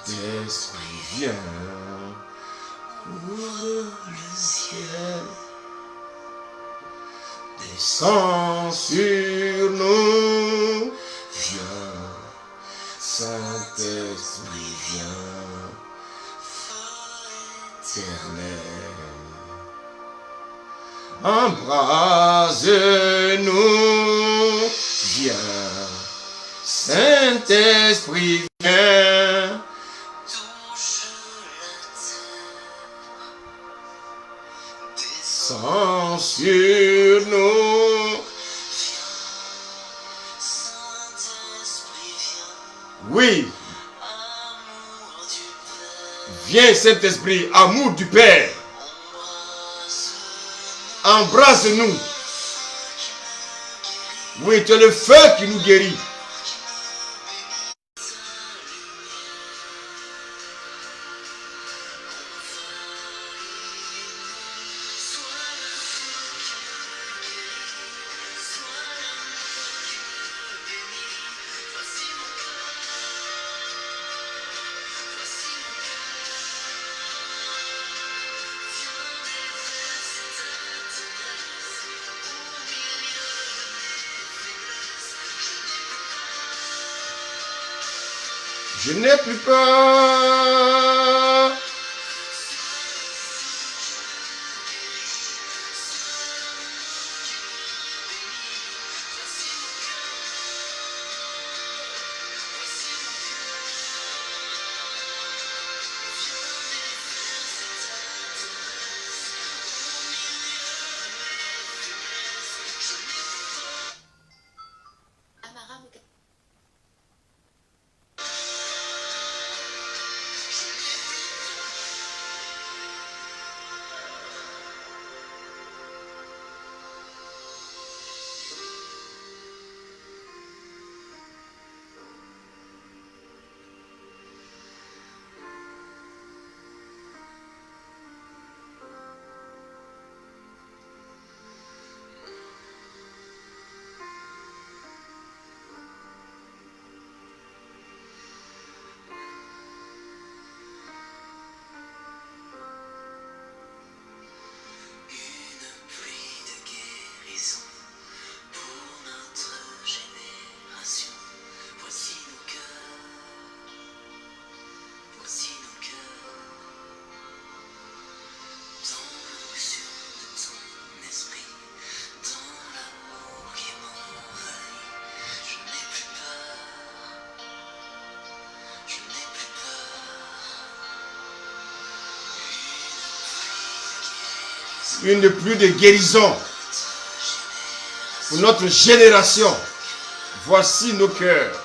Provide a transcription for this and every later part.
Saint-Esprit, viens. Ouvre le ciel. Descends sur nous. Viens. Saint-Esprit, viens. Éternel. Embrase-nous, viens, Saint-Esprit, viens, touche la terre, descends sur nous, Saint-Esprit, viens, oui, viens Saint-Esprit, amour du Père. Embrasse-nous. Oui, tu es le feu qui nous guérit. Je n'ai plus peur. Une pluie de guérison pour notre génération. Voici nos cœurs.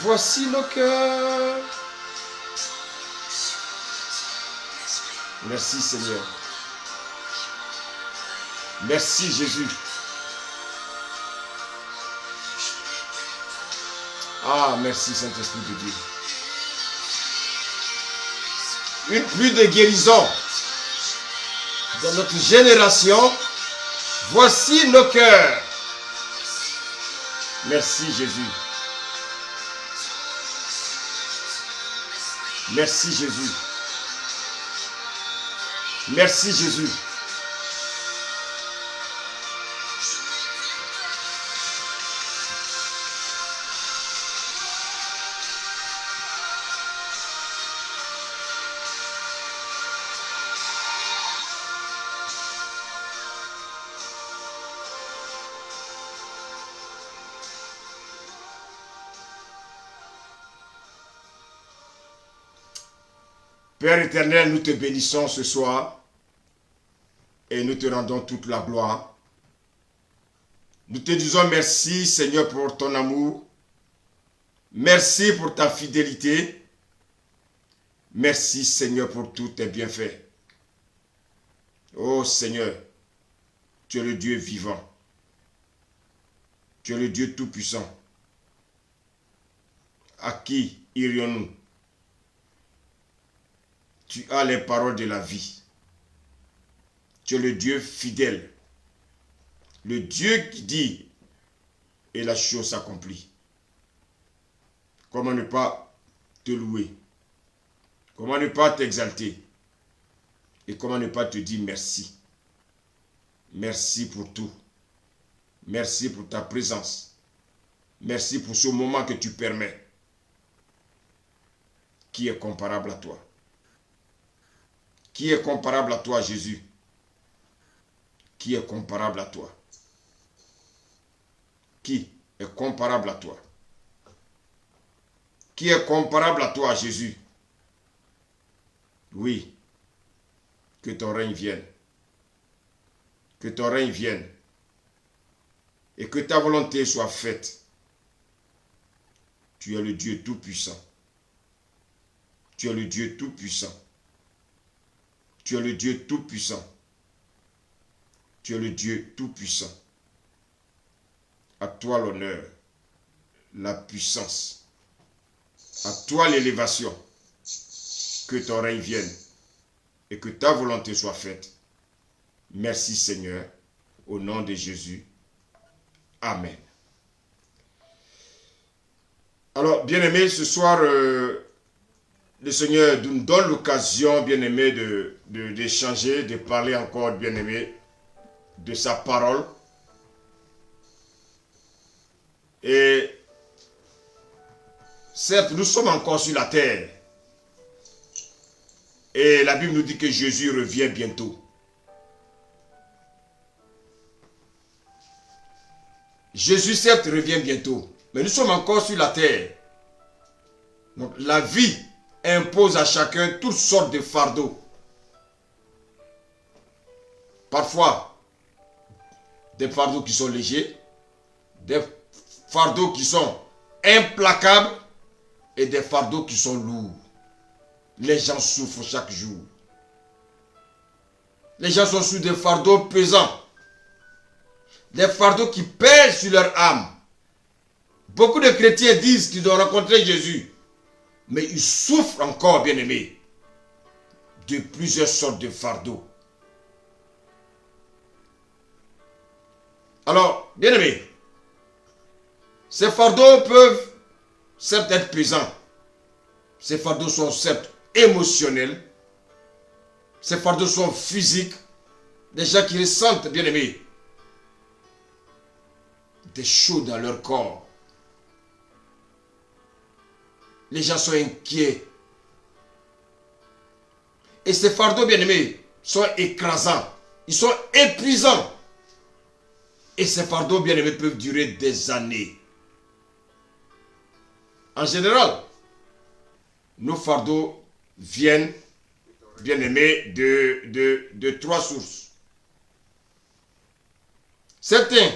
Voici nos cœurs. Merci Seigneur. Merci Jésus. Ah, merci Saint-Esprit de Dieu. Une pluie de guérison dans notre génération. Voici nos cœurs. Merci Jésus. Merci Jésus. Merci Jésus. Père éternel, nous te bénissons ce soir et nous te rendons toute la gloire. Nous te disons merci Seigneur pour ton amour. Merci pour ta fidélité. Merci Seigneur pour tous tes bienfaits. Oh Seigneur, tu es le Dieu vivant. Tu es le Dieu tout-puissant. À qui irions-nous? Tu as les paroles de la vie. Tu es le Dieu fidèle. Le Dieu qui dit et la chose s'accomplit. Comment ne pas te louer? Comment ne pas t'exalter? Et comment ne pas te dire merci? Merci pour tout. Merci pour ta présence. Merci pour ce moment que tu permets. Qui est comparable à toi? Qui est comparable à toi, Jésus? Qui est comparable à toi? Qui est comparable à toi? Qui est comparable à toi, Jésus? Oui, que ton règne vienne. Que ton règne vienne. Et que ta volonté soit faite. Tu es le Dieu Tout-Puissant. Tu es le Dieu Tout-Puissant. Tu es le Dieu Tout-Puissant. Tu es le Dieu Tout-Puissant. À toi l'honneur, la puissance. À toi l'élévation. Que ton règne vienne et que ta volonté soit faite. Merci Seigneur, au nom de Jésus. Amen. Alors, bien-aimés, ce soir, le Seigneur nous donne l'occasion, bien-aimés, d'échanger, de parler encore, bien-aimés, de sa parole. Et certes, nous sommes encore sur la terre. Et la Bible nous dit que Jésus revient bientôt. Jésus, certes, revient bientôt. Mais nous sommes encore sur la terre. Donc, la vie impose à chacun toutes sortes de fardeaux. Parfois, des fardeaux qui sont légers, des fardeaux qui sont implacables et des fardeaux qui sont lourds. Les gens souffrent chaque jour. Les gens sont sous des fardeaux pesants. Des fardeaux qui pèsent sur leur âme. Beaucoup de chrétiens disent qu'ils ont rencontré Jésus. Mais ils souffrent encore, bien-aimés, de plusieurs sortes de fardeaux. Alors, bien-aimés, ces fardeaux peuvent certes être pesants. Ces fardeaux sont certes émotionnels. Ces fardeaux sont physiques. Des gens qui ressentent, bien-aimés, des choses dans leur corps. Les gens sont inquiets. Et ces fardeaux, bien-aimés, sont écrasants. Ils sont épuisants. Et ces fardeaux, bien-aimés, peuvent durer des années. En général, nos fardeaux viennent, bien-aimés, de trois sources. Certains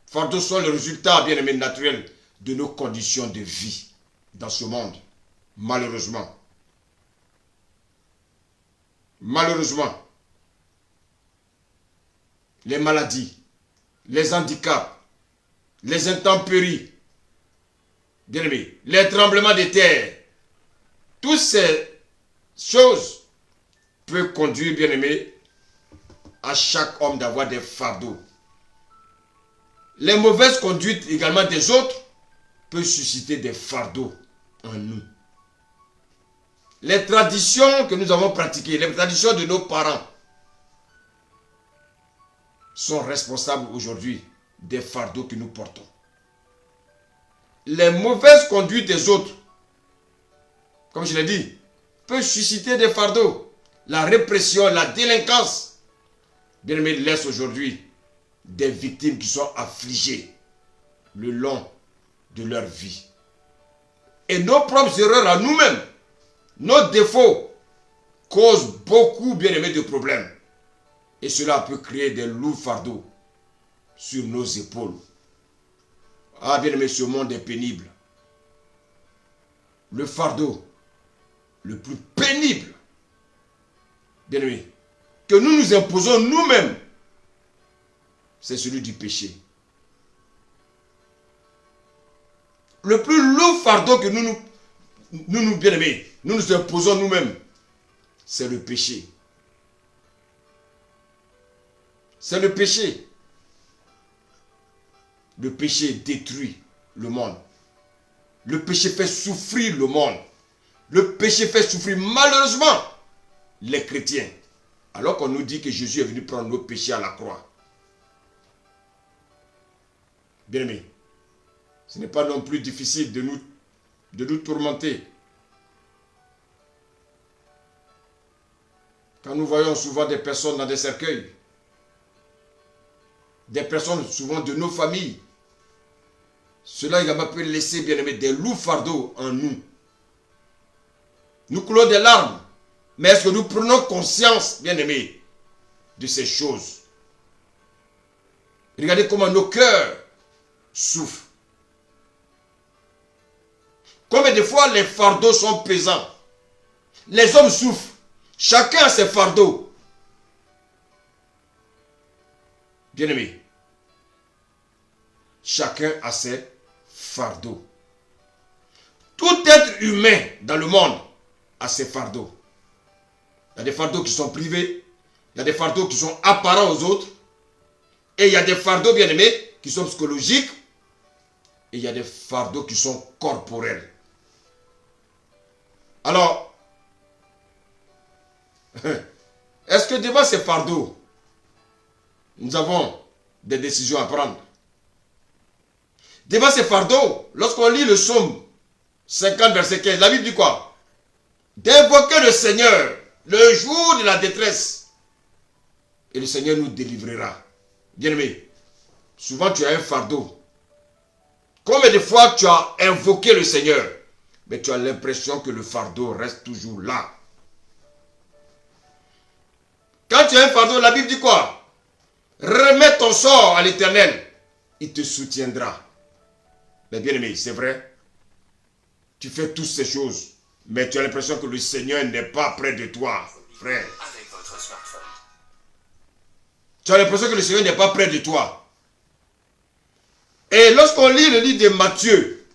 fardeaux sont le résultat, bien-aimés, naturel de nos conditions de vie dans ce monde, malheureusement. Malheureusement, les maladies, les handicaps, les intempéries, bien-aimés, les tremblements de terre, toutes ces choses peuvent conduire, bien-aimés, à chaque homme d'avoir des fardeaux. Les mauvaises conduites également des autres peuvent susciter des fardeaux en nous. Les traditions que nous avons pratiquées, les traditions de nos parents sont responsables aujourd'hui des fardeaux que nous portons. Les mauvaises conduites des autres, comme je l'ai dit, peuvent susciter des fardeaux. La répression, la délinquance, bien aimé, laisse aujourd'hui des victimes qui sont affligées le long de leur vie. Et nos propres erreurs à nous-mêmes, nos défauts, causent beaucoup, bien aimé, de problèmes. Et cela peut créer des lourds fardeaux sur nos épaules. Ah, bien aimé, ce monde est pénible. Le fardeau le plus pénible, bien aimé, que nous nous imposons nous-mêmes, c'est celui du péché. Le plus lourd fardeau que nous bien aimés, nous nous imposons nous-mêmes, c'est le péché. C'est le péché. Le péché détruit le monde. Le péché fait souffrir le monde. Le péché fait souffrir malheureusement les chrétiens. Alors qu'on nous dit que Jésus est venu prendre nos péchés à la croix. Bien-aimés, ce n'est pas non plus difficile de nous tourmenter. Quand nous voyons souvent des personnes dans des cercueils, des personnes souvent de nos familles, cela également peut laisser, bien-aimés, des lourds fardeaux en nous. Nous coulons des larmes, mais est-ce que nous prenons conscience, bien-aimés, de ces choses? Regardez comment nos cœurs souffrent. Combien de fois les fardeaux sont pesants? Les hommes souffrent. Chacun a ses fardeaux. Bien-aimés, chacun a ses fardeaux. Tout être humain dans le monde a ses fardeaux. Il y a des fardeaux qui sont privés, il y a des fardeaux qui sont apparents aux autres, et il y a des fardeaux, bien-aimés, qui sont psychologiques, et il y a des fardeaux qui sont corporels. Alors, est-ce que devant ces fardeaux, nous avons des décisions à prendre? Devant ces fardeaux, lorsqu'on lit le psaume 50, verset 15, la Bible dit quoi? D'invoquer le Seigneur le jour de la détresse, et le Seigneur nous délivrera. Bien-aimé, souvent tu as un fardeau. Combien de fois tu as invoqué le Seigneur, mais tu as l'impression que le fardeau reste toujours là. Quand tu as un fardeau, la Bible dit quoi? Remets ton sort à l'Éternel, il te soutiendra. Mais bien-aimé, c'est vrai, tu fais toutes ces choses, mais tu as l'impression que le Seigneur n'est pas près de toi, frère. Tu as l'impression que le Seigneur n'est pas près de toi. Et lorsqu'on lit le livre de Matthieu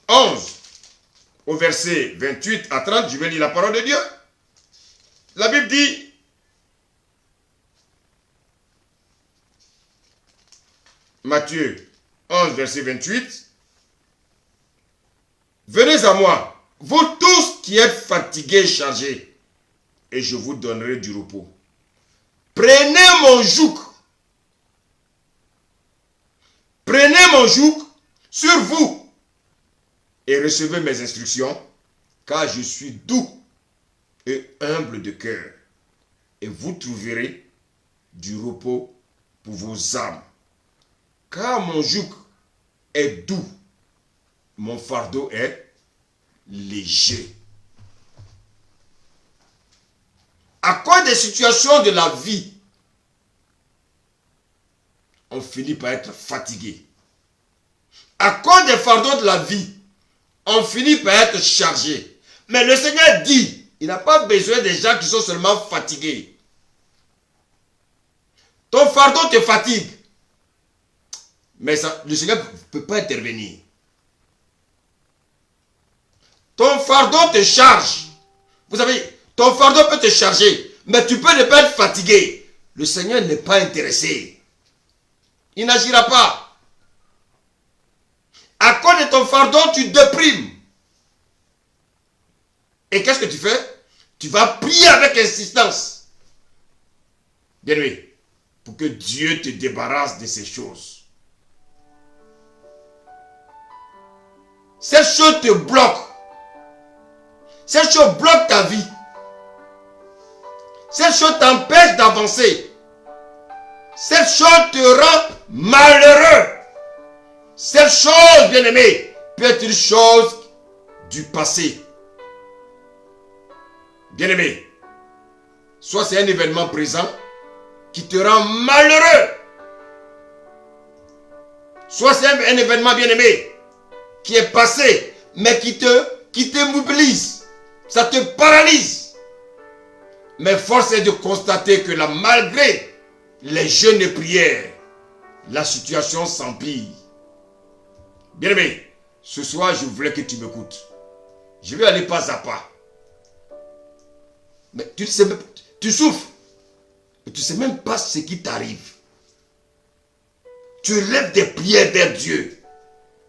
11, au verset 28 à 30, je vais lire la parole de Dieu. La Bible dit, Matthieu 11, verset 28, venez à moi, vous tous qui êtes fatigués et chargés, et je vous donnerai du repos. Prenez mon joug sur vous et recevez mes instructions, car je suis doux et humble de cœur, et vous trouverez du repos pour vos âmes. Car mon joug est doux, mon fardeau est léger. À cause des situations de la vie, on finit par être fatigué. À cause des fardeaux de la vie, on finit par être chargé. Mais le Seigneur dit, il n'a pas besoin des gens qui sont seulement fatigués. Ton fardeau te fatigue, mais le Seigneur ne peut pas intervenir. Ton fardeau te charge. Vous savez, ton fardeau peut te charger, mais tu peux ne pas être fatigué. Le Seigneur n'est pas intéressé. Il n'agira pas. À cause de ton fardeau, tu déprimes. Et qu'est-ce que tu fais? Tu vas prier avec insistance. Bien-aimé, pour que Dieu te débarrasse de ces choses. Ces choses te bloquent. Ces choses bloquent ta vie. Ces choses t'empêchent d'avancer. Cette chose te rend malheureux. Cette chose, bien-aimé, peut être une chose du passé. Bien-aimé, soit c'est un événement présent qui te rend malheureux. Soit c'est un événement, bien-aimé, qui est passé, mais qui te mobilise. Ça te paralyse. Mais force est de constater que là, malgré les jeûnes et prières, la situation s'empire. Bien-aimé, ce soir, je voulais que tu m'écoutes. Je vais aller pas à pas. Mais tu sais, tu souffres. Mais tu ne sais même pas ce qui t'arrive. Tu lèves des prières vers Dieu.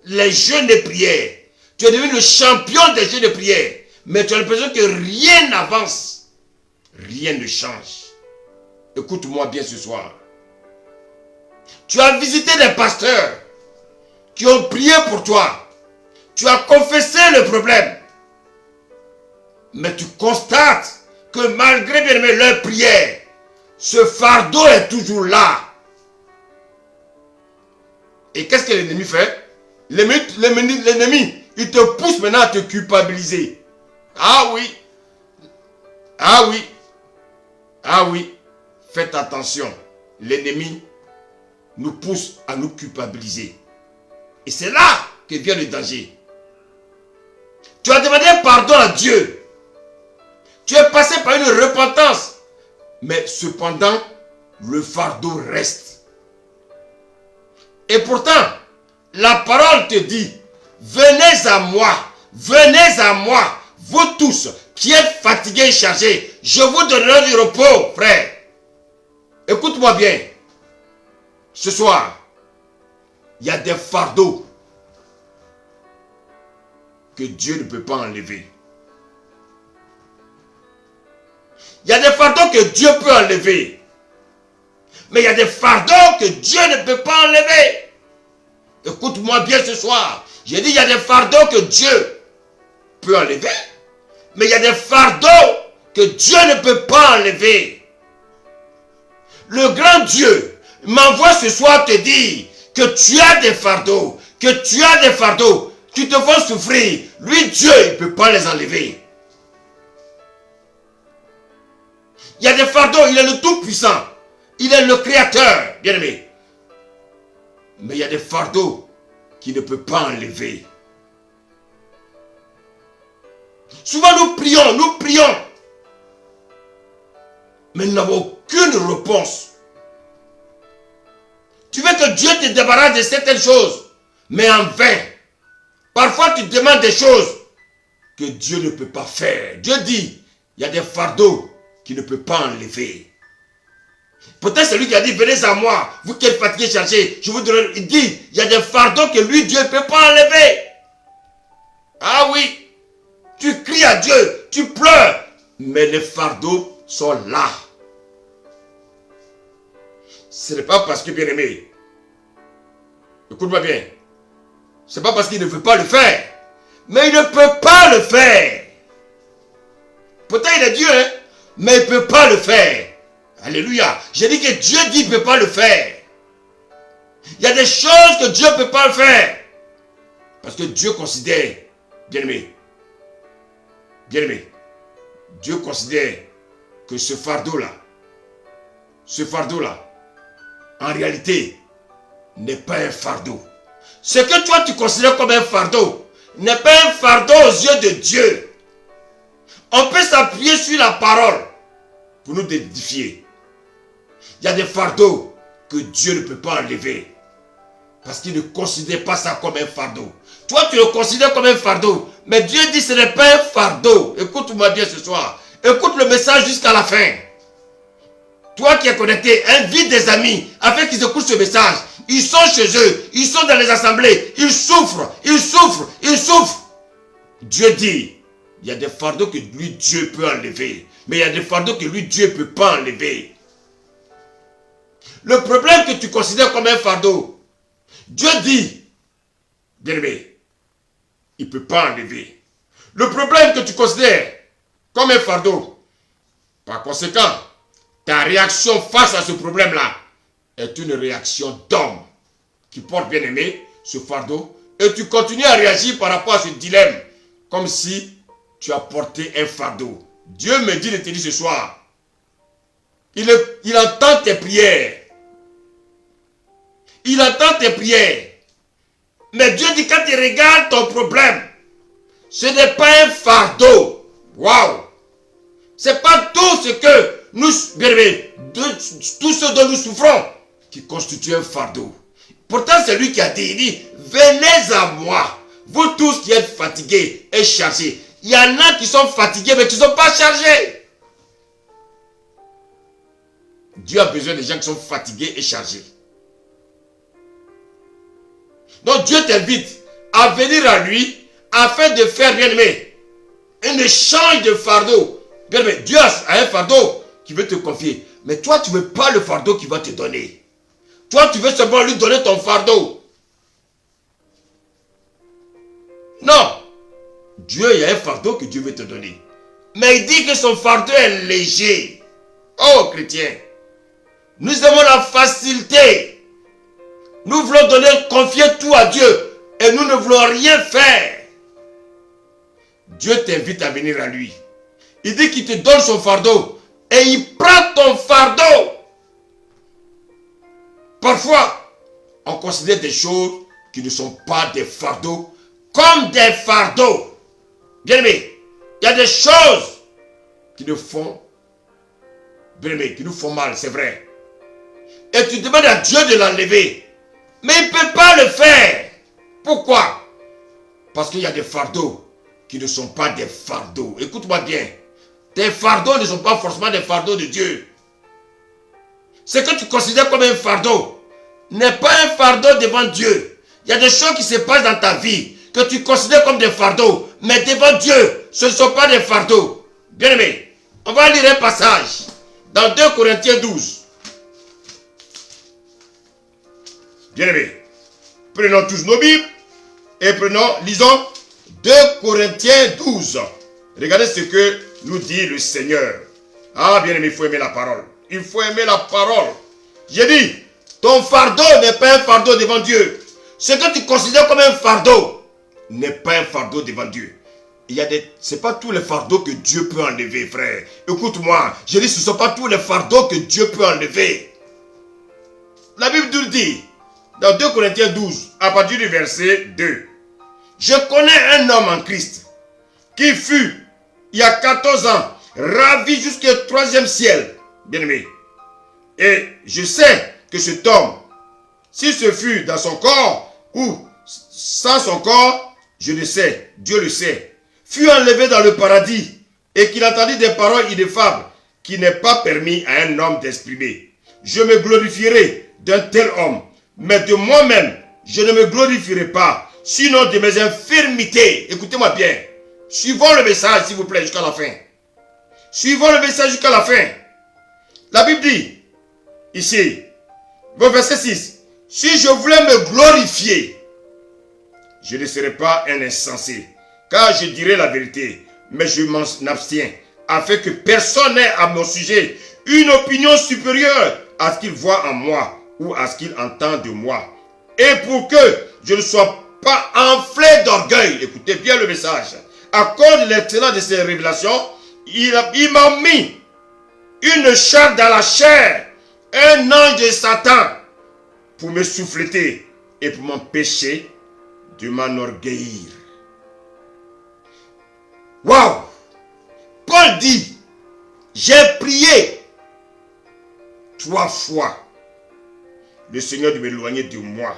Les jeûnes et prières. Tu es devenu le champion des jeux de prière. Mais tu as l'impression que rien n'avance. Rien ne change. Écoute-moi bien ce soir. Tu as visité des pasteurs qui ont prié pour toi. Tu as confessé le problème. Mais tu constates que malgré bien aimé leur prière, ce fardeau est toujours là. Et qu'est-ce que l'ennemi fait? L'ennemi, il te pousse maintenant à te culpabiliser. Ah oui. Ah oui. Ah oui. Faites attention. L'ennemi nous pousse à nous culpabiliser. Et c'est là que vient le danger. Tu as demandé pardon à Dieu. Tu es passé par une repentance. Mais cependant, le fardeau reste. Et pourtant, la parole te dit, venez à moi, vous tous qui êtes fatigués et chargés, je vous donnerai du repos, frère. Écoute-moi bien. Ce soir, il y a des fardeaux que Dieu ne peut pas enlever. Il y a des fardeaux que Dieu peut enlever. Mais il y a des fardeaux que Dieu ne peut pas enlever. Écoute-moi bien ce soir. J'ai dit il y a des fardeaux que Dieu peut enlever. Mais il y a des fardeaux que Dieu ne peut pas enlever. Le grand Dieu m'envoie ce soir te dire que tu as des fardeaux. Tu te fais souffrir. Lui, Dieu, il ne peut pas les enlever. Il y a des fardeaux, il est le Tout-Puissant. Il est le Créateur, bien-aimé. Mais il y a des fardeaux qu'il ne peut pas enlever. Souvent nous prions. Mais nous n'avons aucune réponse. Tu veux que Dieu te débarrasse de certaines choses, mais en vain. Parfois tu demandes des choses que Dieu ne peut pas faire. Dieu dit, il y a des fardeaux qu'il ne peut pas enlever. Peut-être c'est lui qui a dit, venez à moi, vous qui êtes fatigués, chargés, je vous donne. Il dit, il y a des fardeaux que lui, Dieu ne peut pas enlever. Ah oui, tu cries à Dieu, tu pleures, mais les fardeaux sont là. Ce n'est pas parce que, bien aimé, écoute-moi bien, ce n'est pas parce qu'il ne veut pas le faire, mais il ne peut pas le faire. Pourtant il est Dieu, hein, mais il ne peut pas le faire. Alléluia. J'ai dit que Dieu dit qu'il ne peut pas le faire. Il y a des choses que Dieu ne peut pas faire. Parce que Dieu considère, bien-aimé, Dieu considère que ce fardeau-là, en réalité, n'est pas un fardeau. Ce que toi tu considères comme un fardeau, n'est pas un fardeau aux yeux de Dieu. On peut s'appuyer sur la parole pour nous édifier. Il y a des fardeaux que Dieu ne peut pas enlever. Parce qu'il ne considère pas ça comme un fardeau. Toi, tu le considères comme un fardeau. Mais Dieu dit que ce n'est pas un fardeau. Écoute-moi bien ce soir. Écoute le message jusqu'à la fin. Toi qui es connecté, invite des amis afin qu'ils écoutent ce message. Ils sont chez eux. Ils sont dans les assemblées. Ils souffrent. Dieu dit, il y a des fardeaux que lui, Dieu peut enlever. Mais il y a des fardeaux que lui, Dieu ne peut pas enlever. Le problème que tu considères comme un fardeau, Dieu dit, bien-aimé, il ne peut pas enlever. Le problème que tu considères comme un fardeau, par conséquent, ta réaction face à ce problème-là est une réaction d'homme qui porte, bien-aimé, ce fardeau, et tu continues à réagir par rapport à ce dilemme, comme si tu as porté un fardeau. Dieu me dit de te dire ce soir, il entend tes prières. Il entend tes prières. Mais Dieu dit quand il regarde ton problème, ce n'est pas un fardeau. Waouh! Ce n'est pas tout ce que nous, tout ce dont nous souffrons qui constitue un fardeau. Pourtant, c'est lui qui a dit, il dit, venez à moi, vous tous qui êtes fatigués et chargés. Il y en a qui sont fatigués mais qui ne sont pas chargés. Dieu a besoin des gens qui sont fatigués et chargés. Donc Dieu t'invite à venir à lui afin de faire, bien aimé, un échange de fardeau. Bien aimé, Dieu a un fardeau qui veut te confier. Mais toi, tu ne veux pas le fardeau qu'il va te donner. Toi, tu veux seulement lui donner ton fardeau. Non. Dieu, il y a un fardeau que Dieu veut te donner. Mais il dit que son fardeau est léger. Oh, chrétien. Nous avons la facilité. Nous voulons confier tout à Dieu. Et nous ne voulons rien faire. Dieu t'invite à venir à lui. Il dit qu'il te donne son fardeau. Et il prend ton fardeau. Parfois, on considère des choses qui ne sont pas des fardeaux comme des fardeaux. Bien aimé, il y a des choses qui nous font, bien aimé, qui nous font mal, c'est vrai. Et tu demandes à Dieu de l'enlever. Mais il ne peut pas le faire. Pourquoi? Parce qu'il y a des fardeaux qui ne sont pas des fardeaux. Écoute-moi bien. Tes fardeaux ne sont pas forcément des fardeaux de Dieu. Ce que tu considères comme un fardeau n'est pas un fardeau devant Dieu. Il y a des choses qui se passent dans ta vie que tu considères comme des fardeaux. Mais devant Dieu, ce ne sont pas des fardeaux. Bien aimé, on va lire un passage dans 2 Corinthiens 12. Bien aimé, prenons tous nos Bibles et lisons 2 Corinthiens 12. Regardez ce que nous dit le Seigneur. Ah, bien aimé, il faut aimer la parole. Il faut aimer la parole. J'ai dit, ton fardeau n'est pas un fardeau devant Dieu. Ce que tu considères comme un fardeau n'est pas un fardeau devant Dieu. Ce n'est pas tous les fardeaux que Dieu peut enlever, frère. Écoute-moi, je dis, ce ne sont pas tous les fardeaux que Dieu peut enlever. La Bible nous dit, dans 2 Corinthiens 12, à partir du verset 2, je connais un homme en Christ qui fut, il y a 14 ans, ravi jusqu'au 3e ciel, bien aimé. Et je sais que cet homme, si ce fut dans son corps ou sans son corps, je le sais, Dieu le sait, fut enlevé dans le paradis et qu'il entendit des paroles ineffables qui n'est pas permis à un homme d'exprimer. Je me glorifierai d'un tel homme, mais de moi-même, je ne me glorifierai pas, sinon de mes infirmités. Écoutez-moi bien. Suivons le message, s'il vous plaît, jusqu'à la fin. Suivons le message jusqu'à la fin. La Bible dit, ici, verset 6, si je voulais me glorifier, je ne serais pas un insensé, car je dirai la vérité, mais je m'en abstiens, afin que personne n'ait à mon sujet une opinion supérieure à ce qu'il voit en moi ou à ce qu'il entend de moi. Et pour que je ne sois pas enflé d'orgueil, écoutez bien le message, à cause de l'excellence de ces révélations, il m'a mis une chape dans la chair, un ange de Satan, pour me souffleter et pour m'empêcher de m'enorgueillir. Waouh! Paul dit, j'ai prié 3 fois le Seigneur de m'éloigner de moi.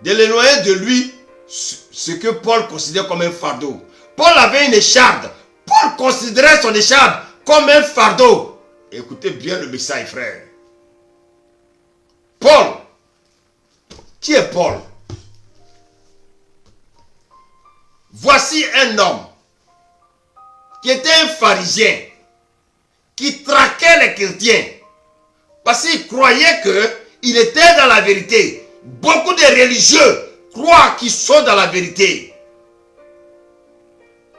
De l'éloigner de lui, ce que Paul considère comme un fardeau. Paul avait une écharde. Paul considérait son écharde comme un fardeau. Écoutez bien le message, frère. Paul. Qui est Paul? Voici un homme qui était un pharisien, qui traquait les chrétiens, parce qu'il croyait qu'il était dans la vérité. Beaucoup de religieux croient qu'ils sont dans la vérité.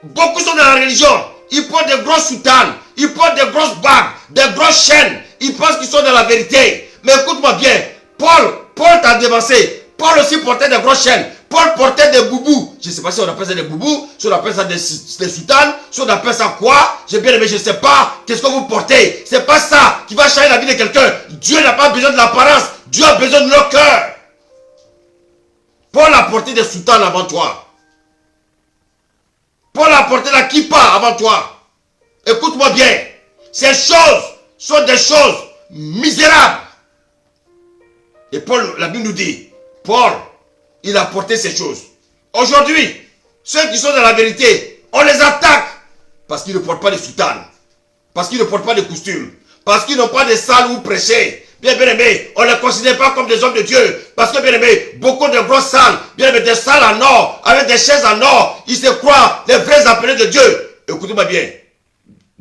Beaucoup sont dans la religion. Ils portent des grosses soutanes, ils portent des grosses barbes, des grosses chaînes. Ils pensent qu'ils sont dans la vérité. Mais écoute-moi bien, Paul t'a dévancé. Paul aussi portait des grosses chaînes. Paul portait des boubous. Je ne sais pas si on appelle ça des boubous, si on appelle ça des soutanes, si on appelle ça quoi. J'ai bien aimé, je ne sais pas. Qu'est-ce que vous portez? Ce n'est pas ça qui va changer la vie de quelqu'un. Dieu n'a pas besoin de l'apparence. Dieu a besoin de nos cœurs. Paul a porté des soutanes avant toi. Paul a porté la kippa avant toi. Écoute-moi bien. Ces choses sont des choses misérables. Et Paul, la Bible nous dit, Paul, il a porté ces choses. Aujourd'hui, ceux qui sont dans la vérité, on les attaque parce qu'ils ne portent pas de soutane, parce qu'ils ne portent pas de costumes, parce qu'ils n'ont pas de salles où prêcher, Bien aimé, on ne les considère pas comme des hommes de Dieu. Parce que bien aimé, beaucoup de grosses salles, bien aimé, des salles en or, avec des chaises en or, ils se croient les vrais appelés de Dieu. Écoutez-moi bien.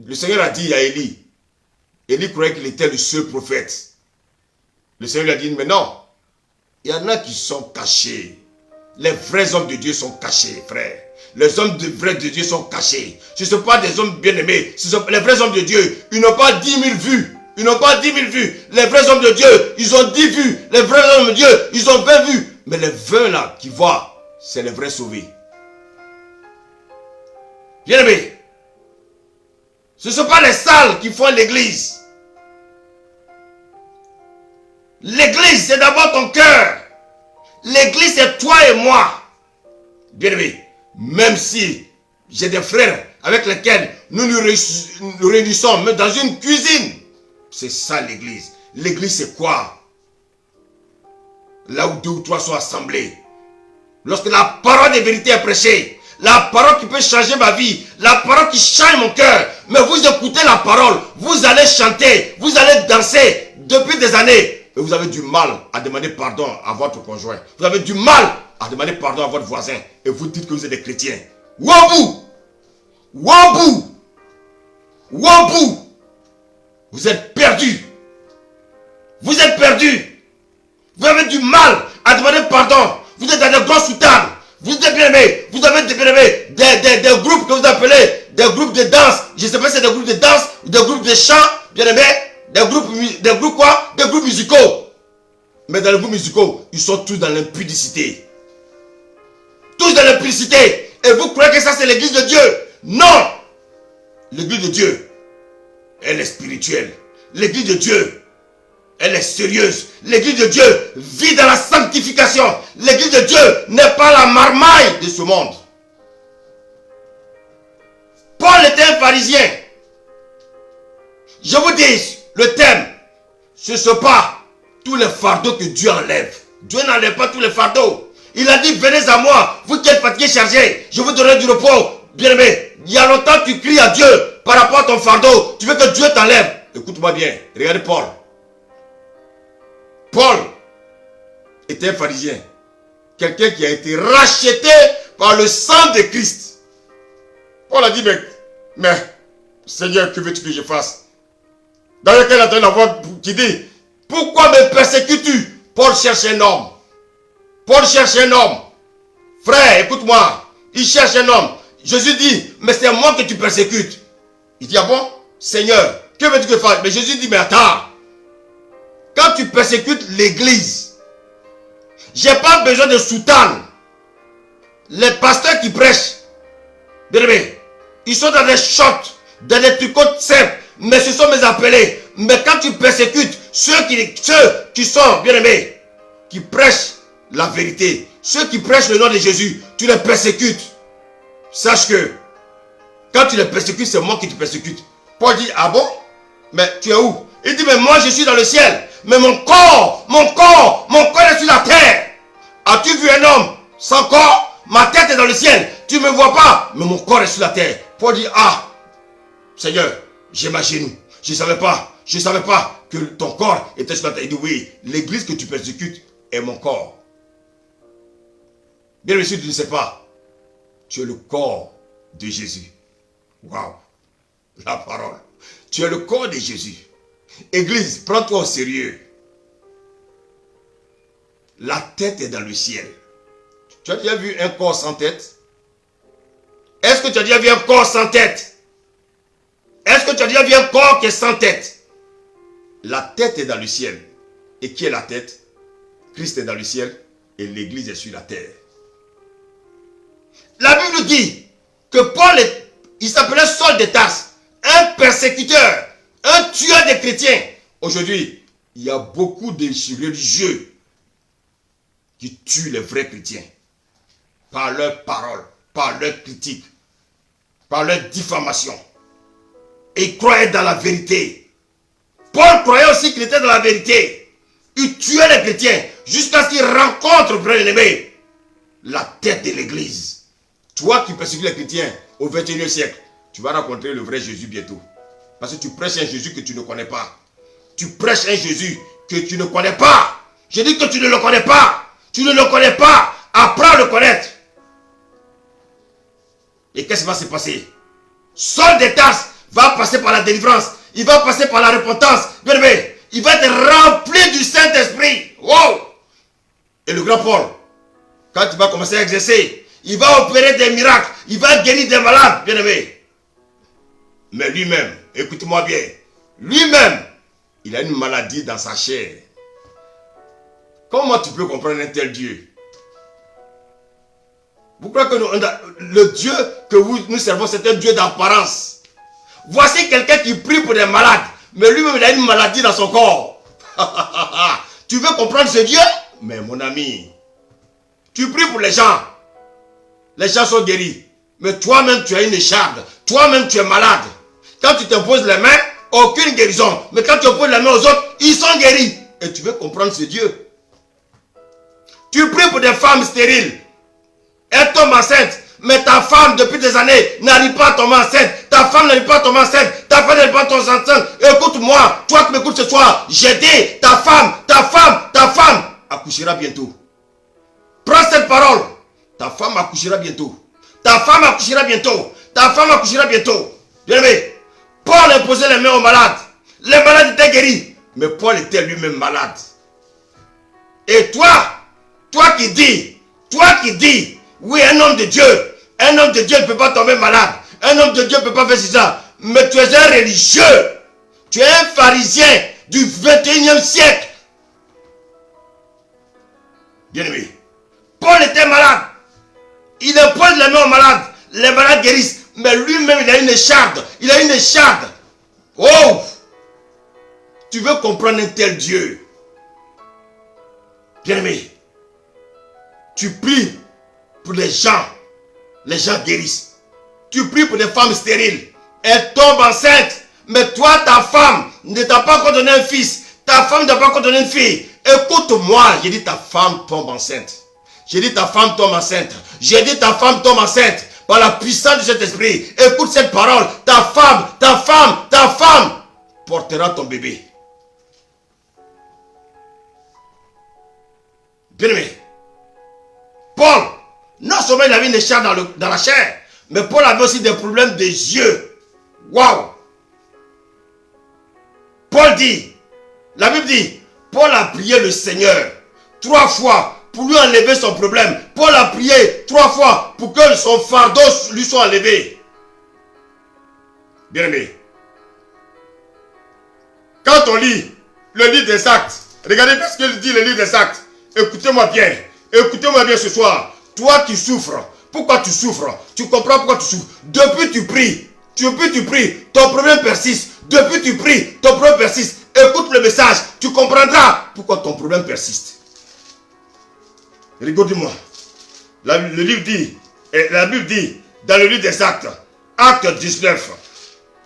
Le Seigneur a dit à Élie, Élie croyait qu'il était le seul prophète. Le Seigneur lui a dit, mais non, il y en a qui sont cachés. Les vrais hommes de Dieu sont cachés, frère. Les hommes vrais de Dieu sont cachés. Ce ne sont pas des hommes bien-aimés. Les vrais hommes de Dieu, ils n'ont pas 10 000 vues. Ils n'ont pas 10 000 vues. Les vrais hommes de Dieu, ils ont 10 vues. Les vrais hommes de Dieu, ils ont 20 vues. Mais les 20 là qui voient, c'est les vrais sauvés. Bien-aimés, ce ne sont pas les salles qui font l'église. L'église, c'est d'abord ton cœur. L'église, c'est toi et moi. Bien-aimé, même si j'ai des frères avec lesquels nous nous réunissons même dans une cuisine, c'est ça l'église. L'église, c'est quoi? Là où 2 ou 3 sont assemblés. Lorsque la parole de vérité est prêchée, la parole qui peut changer ma vie, la parole qui change mon cœur. Mais vous écoutez la parole, vous allez chanter, vous allez danser depuis des années. Et vous avez du mal à demander pardon à votre conjoint. Vous avez du mal à demander pardon à votre voisin. Et vous dites que vous êtes des chrétiens. Wabou! Wabou! Wabou! Vous êtes perdus. Vous êtes perdus. Vous avez du mal à demander pardon. Vous êtes dans des grosses soutanes. Vous êtes bien aimés. Vous avez des groupes que vous appelez des groupes de danse. Je ne sais pas si c'est des groupes de danse ou des groupes de chant. Bien aimés. Des groupes quoi? Des groupes musicaux. Mais dans les groupes musicaux, ils sont tous dans l'impudicité. Tous dans l'impudicité. Et vous croyez que ça c'est l'église de Dieu? Non! L'église de Dieu, elle est spirituelle. L'église de Dieu, elle est sérieuse. L'église de Dieu vit dans la sanctification. L'église de Dieu n'est pas la marmaille de ce monde. Paul était un pharisien. Je vous dis, le thème, ce ne sont pas tous les fardeaux que Dieu enlève. Dieu n'enlève pas tous les fardeaux. Il a dit, venez à moi, vous qui êtes fatigués, chargés, je vous donnerai du repos. Bien aimé, il y a longtemps tu cries à Dieu par rapport à ton fardeau. Tu veux que Dieu t'enlève. Écoute-moi bien, regardez Paul. Paul était un pharisien. Quelqu'un qui a été racheté par le sang de Christ. Paul a dit, mais Seigneur, que veux-tu que je fasse? Dans lequel entend la voix qui dit, pourquoi me persécutes-tu? Paul cherche un homme. Paul cherche un homme. Frère, écoute-moi. Il cherche un homme. Jésus dit, mais c'est moi que tu persécutes. Il dit, ah bon? Seigneur, que veux-tu que je fasse? Mais Jésus dit, mais attends. Quand tu persécutes l'église, j'ai pas besoin de soutane. Les pasteurs qui prêchent, bien aimé, ils sont dans des shorts, dans des tricots simples. Mais ce sont mes appelés. Mais quand tu persécutes ceux qui sont, bien aimés, qui prêchent la vérité, ceux qui prêchent le nom de Jésus, tu les persécutes. Sache que, quand tu les persécutes, c'est moi qui te persécute. Paul dit, ah bon? Mais tu es où? Il dit, mais moi je suis dans le ciel. Mais mon corps est sur la terre. As-tu vu un homme sans corps? Ma tête est dans le ciel. Tu ne me vois pas, mais mon corps est sur la terre. Paul dit, ah, Seigneur, j'ai ma genou. Je ne savais pas que ton corps était sur la terre. Il dit, oui, l'église que tu persécutes est mon corps. Bien sûr, tu ne sais pas. Tu es le corps de Jésus. Waouh, la parole. Tu es le corps de Jésus. Église, prends-toi au sérieux. La tête est dans le ciel. Tu as déjà vu un corps sans tête? Est-ce que tu as déjà vu un corps sans tête? Est-ce que tu as déjà vu un corps qui est sans tête? La tête est dans le ciel. Et qui est la tête? Christ est dans le ciel et l'église est sur la terre. La Bible dit que Paul, il s'appelait Saul de Tarse, un persécuteur, un tueur des chrétiens. Aujourd'hui, il y a beaucoup de religieux qui tuent les vrais chrétiens par leurs paroles, par leurs critiques, par leurs diffamations. Et ils croyaient dans la vérité. Paul croyait aussi qu'il était dans la vérité. Il tuait les chrétiens jusqu'à ce qu'il rencontre, frère aimé, la tête de l'église. Toi qui persécutes les chrétiens au 21e siècle, tu vas rencontrer le vrai Jésus bientôt. Parce que tu prêches un Jésus que tu ne connais pas. Tu prêches un Jésus que tu ne connais pas. Je dis que tu ne le connais pas. Tu ne le connais pas. Apprends à le connaître. Et qu'est-ce qui va se passer? Saul de Tarse va passer par la délivrance. Il va passer par la repentance. Bien aimé, il va être rempli du Saint-Esprit. Wow! Et le grand Paul, quand il va commencer à exercer, il va opérer des miracles. Il va guérir des malades. Bien aimé. Mais lui-même, écoutez-moi bien, lui-même, il a une maladie dans sa chair. Comment tu peux comprendre un tel Dieu? Vous croyez que le Dieu que nous servons, c'est un Dieu d'apparence? Voici quelqu'un qui prie pour des malades, mais lui-même il a une maladie dans son corps. Tu veux comprendre ce Dieu? Mais mon ami, tu pries pour les gens sont guéris. Mais toi-même tu as une écharde, toi-même tu es malade. Quand tu t'imposes les mains, aucune guérison. Mais quand tu imposes les mains aux autres, ils sont guéris. Et tu veux comprendre ce Dieu? Tu pries pour des femmes stériles. Elle tombe enceinte. Mais ta femme, depuis des années, n'arrive pas à tomber enceinte. Ta femme n'arrive pas à tomber enceinte. Ta femme n'arrive pas à tomber enceinte. Écoute-moi, toi qui m'écoutes ce soir, j'ai dit, ta femme accouchera bientôt. Prends cette parole. Ta femme accouchera bientôt. Ta femme accouchera bientôt. Ta femme accouchera bientôt. Bien aimé, Paul imposait les mains aux malades. Les malades étaient guéris. Mais Paul était lui-même malade. Et toi qui dis, oui, un homme de Dieu ne peut pas tomber malade. Un homme de Dieu ne peut pas faire ça. Mais tu es un religieux. Tu es un pharisien du 21e siècle. Bien-aimé, Paul était malade. Il impose les mains aux malades. Les malades guérissent. Mais lui-même, il a une écharde. Oh! Tu veux comprendre un tel Dieu? Bien-aimé, tu pries pour les gens guérissent. Tu pries pour des femmes stériles. Elles tombent enceintes. Mais toi, ta femme ne t'a pas encore donné un fils. Ta femme ne t'a pas encore donné une fille. Écoute-moi, j'ai dit ta femme tombe enceinte. J'ai dit ta femme tombe enceinte. J'ai dit ta femme tombe enceinte. Par la puissance de cet esprit. Écoute cette parole. Ta femme portera ton bébé. Bien-aimé, Paul, non seulement il avait une écharde dans la chair, mais Paul avait aussi des problèmes des yeux. Waouh! Paul dit, la Bible dit, Paul a prié le Seigneur 3 fois pour lui enlever son problème. Paul a prié 3 fois pour que son fardeau lui soit enlevé. Bien-aimé, quand on lit le livre des Actes, regardez bien ce qu'il dit le livre des Actes. Écoutez-moi bien ce soir. Toi qui souffres, pourquoi tu souffres? Tu comprends pourquoi tu souffres? Depuis tu pries, ton problème persiste. Depuis tu pries, ton problème persiste. Écoute le message, tu comprendras pourquoi ton problème persiste. Regarde-moi. La Bible dit, dans le livre des Actes, Acte 19.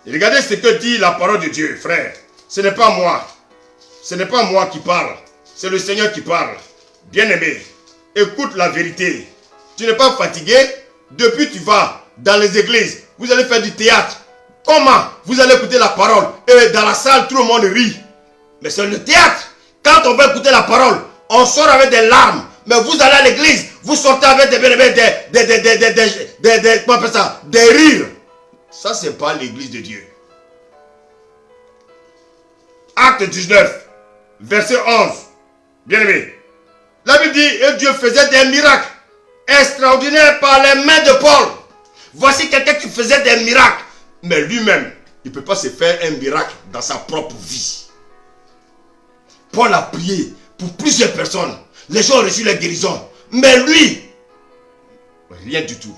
Regardez ce que dit la parole de Dieu, frère. Ce n'est pas moi. Ce n'est pas moi qui parle. C'est le Seigneur qui parle. Bien-aimé, écoute la vérité. Tu n'es pas fatigué. Depuis tu vas dans les églises. Vous allez faire du théâtre. Comment vous allez écouter la parole? Et dans la salle, tout le monde rit. Mais c'est le théâtre. Quand on va écouter la parole, on sort avec des larmes. Mais vous allez à l'église, vous sortez avec des rires. Ça, c'est pas l'église de Dieu. Acte 19, verset 11. Bien-aimé, la Bible dit, et Dieu faisait des miracles extraordinaires par les mains de Paul. Voici quelqu'un qui faisait des miracles. Mais lui-même, il ne peut pas se faire un miracle dans sa propre vie. Paul a prié pour plusieurs personnes. Les gens ont reçu la guérison. Mais lui, rien du tout.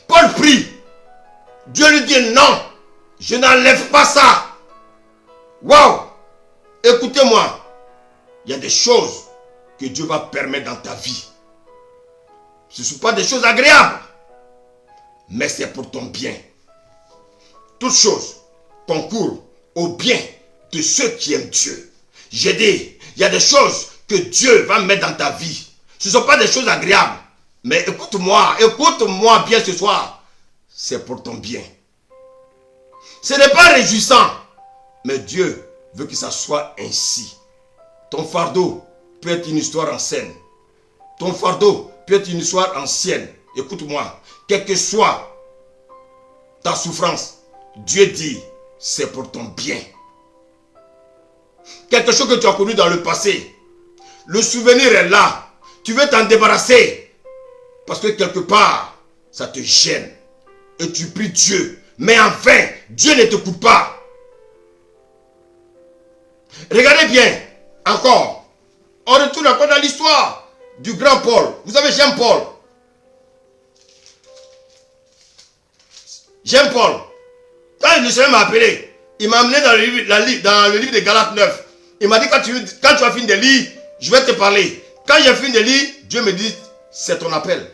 Paul prie. Dieu lui dit non, je n'enlève pas ça. Waouh! Écoutez-moi. Il y a des choses que Dieu va permettre dans ta vie. Ce ne sont pas des choses agréables. Mais c'est pour ton bien. Toutes choses concourent au bien de ceux qui aiment Dieu. J'ai dit, il y a des choses que Dieu va mettre dans ta vie. Ce ne sont pas des choses agréables. Mais écoute-moi bien ce soir. C'est pour ton bien. Ce n'est pas réjouissant. Mais Dieu veut que ça soit ainsi. Ton fardeau peut être une histoire ancienne. Ton fardeau peut être une histoire ancienne. Écoute-moi, quelle que soit ta souffrance, Dieu dit, c'est pour ton bien. Quelque chose que tu as connu dans le passé, le souvenir est là. Tu veux t'en débarrasser parce que quelque part, ça te gêne. Et tu pries Dieu. Mais enfin, Dieu ne t'écoute pas. Regardez bien, encore. On retourne encore dans l'histoire du grand Paul. Vous savez, j'aime Paul. J'aime Paul. Quand le Seigneur m'a appelé, il m'a amené dans le livre de Galates 9. Il m'a dit, quand tu as fini de lire, je vais te parler. Quand j'ai fini de lire, Dieu me dit, c'est ton appel.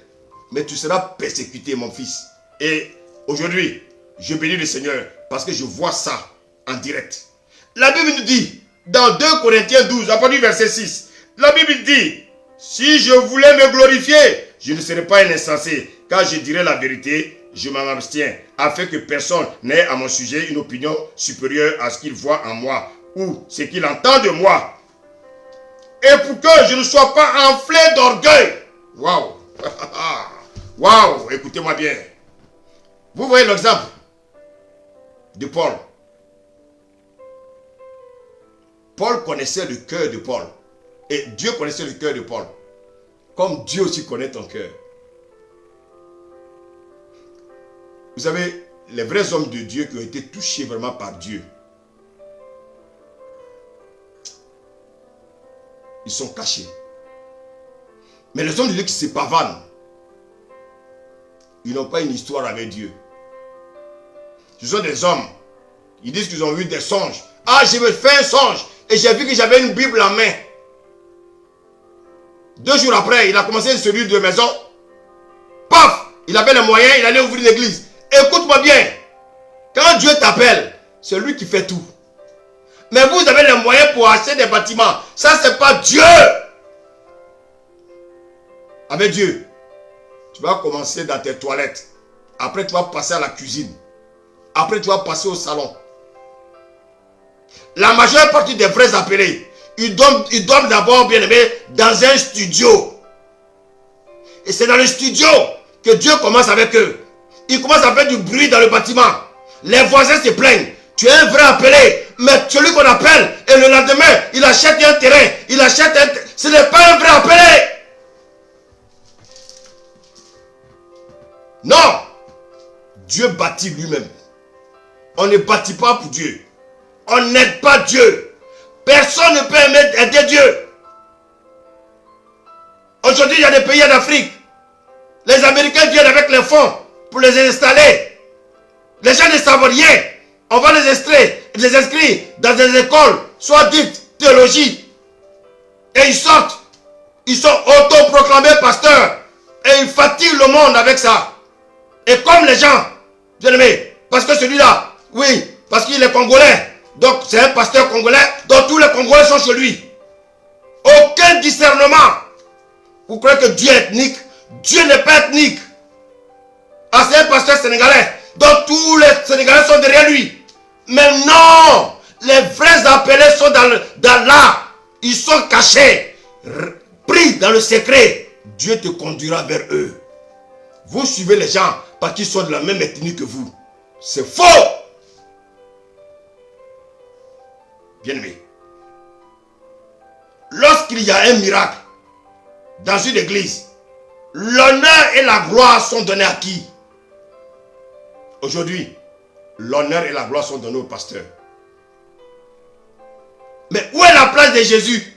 Mais tu seras persécuté, mon fils. Et aujourd'hui, je bénis le Seigneur parce que je vois ça en direct. La Bible nous dit, dans 2 Corinthiens 12, à partir du verset 6, la Bible dit, si je voulais me glorifier, je ne serais pas un insensé, car je dirais la vérité, je m'en abstiens, afin que personne n'ait à mon sujet une opinion supérieure à ce qu'il voit en moi, ou ce qu'il entend de moi. Et pour que je ne sois pas enflé d'orgueil. Waouh! Waouh! Écoutez-moi bien. Vous voyez l'exemple de Paul. Paul connaissait le cœur de Paul. Et Dieu connaissait le cœur de Paul. Comme Dieu aussi connaît ton cœur. Vous savez, les vrais hommes de Dieu qui ont été touchés vraiment par Dieu, ils sont cachés. Mais les hommes de Dieu qui se pavanent, ils n'ont pas une histoire avec Dieu. Ce sont des hommes. Ils disent qu'ils ont vu des songes. Ah, j'ai fait un songe et j'ai vu que j'avais une Bible en main. 2 jours après, il a commencé une cellule de maison. Paf! Il avait les moyens, il allait ouvrir l'église. Écoute-moi bien. Quand Dieu t'appelle, c'est lui qui fait tout. Mais vous avez les moyens pour acheter des bâtiments. Ça, c'est pas Dieu. Avec Dieu, tu vas commencer dans tes toilettes. Après, tu vas passer à la cuisine. Après, tu vas passer au salon. La majeure partie des vrais appelés, ils dorment d'abord, bien aimé, dans un studio. Et c'est dans le studio que Dieu commence avec eux. Il commence à faire du bruit dans le bâtiment. Les voisins se plaignent. Tu es un vrai appelé. Mais celui qu'on appelle, et le lendemain, il achète un terrain. Il achète un terrain. Ce n'est pas un vrai appelé. Non. Dieu bâtit lui-même. On ne bâtit pas pour Dieu. On n'aide pas Dieu. Personne ne peut aider Dieu. Aujourd'hui, il y a des pays en Afrique. Les Américains viennent avec les fonds pour les installer. Les gens ne savent rien. On va les inscrire dans des écoles, soit dites théologie. Et ils sortent. Ils sont autoproclamés pasteurs. Et ils fatiguent le monde avec ça. Et comme les gens, bien aimés, parce que celui-là, oui, parce qu'il est congolais. Donc c'est un pasteur congolais. Donc tous les Congolais sont chez lui. Aucun discernement. Vous croyez que Dieu est ethnique? Dieu n'est pas ethnique. Ah, c'est un pasteur sénégalais. Donc tous les Sénégalais sont derrière lui. Mais non, les vrais appelés sont dans l'art. Ils sont cachés. Pris dans le secret. Dieu te conduira vers eux. Vous suivez les gens parce qu'ils sont de la même ethnie que vous. C'est faux. Bien-aimé. Lorsqu'il y a un miracle dans une église, l'honneur et la gloire sont donnés à qui? Aujourd'hui, l'honneur et la gloire sont donnés au pasteur. Mais où est la place de Jésus?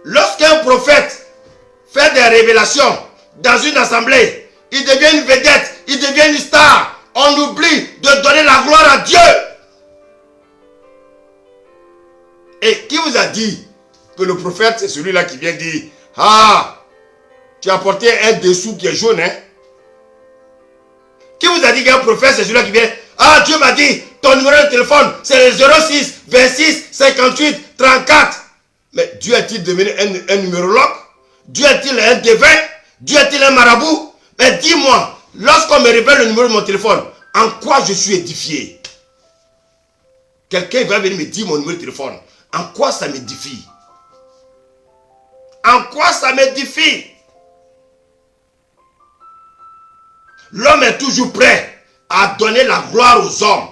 Lorsqu'un prophète fait des révélations dans une assemblée, il devient une vedette, il devient une star. On oublie de donner la gloire à Dieu. Et qui vous a dit que le prophète, c'est celui-là qui vient dire, ah, tu as porté un dessous qui est jaune, hein? Qui vous a dit qu'un prophète, c'est celui-là qui vient, ah, Dieu m'a dit, ton numéro de téléphone, c'est le 06 26 58 34. Mais Dieu est-il devenu un numérologue? Dieu est-il un devin? Dieu est-il un marabout? Mais dis-moi, lorsqu'on me révèle le numéro de mon téléphone, en quoi je suis édifié? Quelqu'un va venir me dire mon numéro de téléphone. En quoi ça m'édifie? En quoi ça m'édifie? L'homme est toujours prêt à donner la gloire aux hommes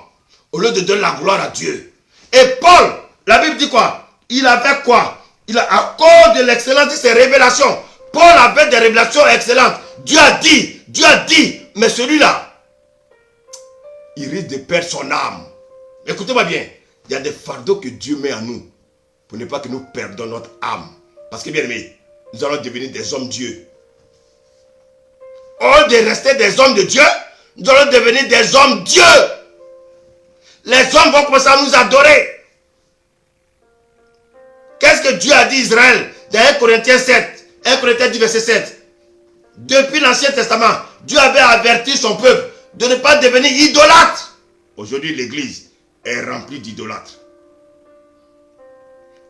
au lieu de donner la gloire à Dieu. Et Paul, la Bible dit quoi? Il avait quoi? À cause de l'excellence de ses révélations, Paul avait des révélations excellentes. Dieu a dit, mais celui-là, il risque de perdre son âme. Écoutez-moi bien, il y a des fardeaux que Dieu met en nous pour ne pas que nous perdons notre âme. Parce que bien aimé, nous allons devenir des hommes Dieu. Au lieu de rester des hommes de Dieu, nous allons devenir des hommes Dieu. Les hommes vont commencer à nous adorer. Qu'est-ce que Dieu a dit Israël dans 1 Corinthiens 7, 1 Corinthiens 10 verset 7? Depuis l'Ancien Testament, Dieu avait averti son peuple de ne pas devenir idolâtre. Aujourd'hui, l'église est remplie d'idolâtres.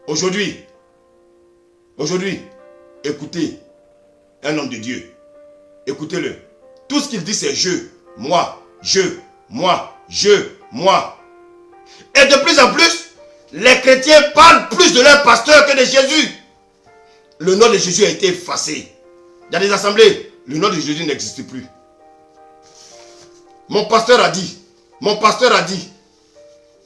Aujourd'hui, écoutez un homme de Dieu. Écoutez-le. Tout ce qu'il dit, c'est je, moi, je, moi, je, moi. Et de plus en plus, les chrétiens parlent plus de leur pasteur que de Jésus. Le nom de Jésus a été effacé. Il y a des assemblées, le nom de Jésus n'existe plus. Mon pasteur a dit, mon pasteur a dit,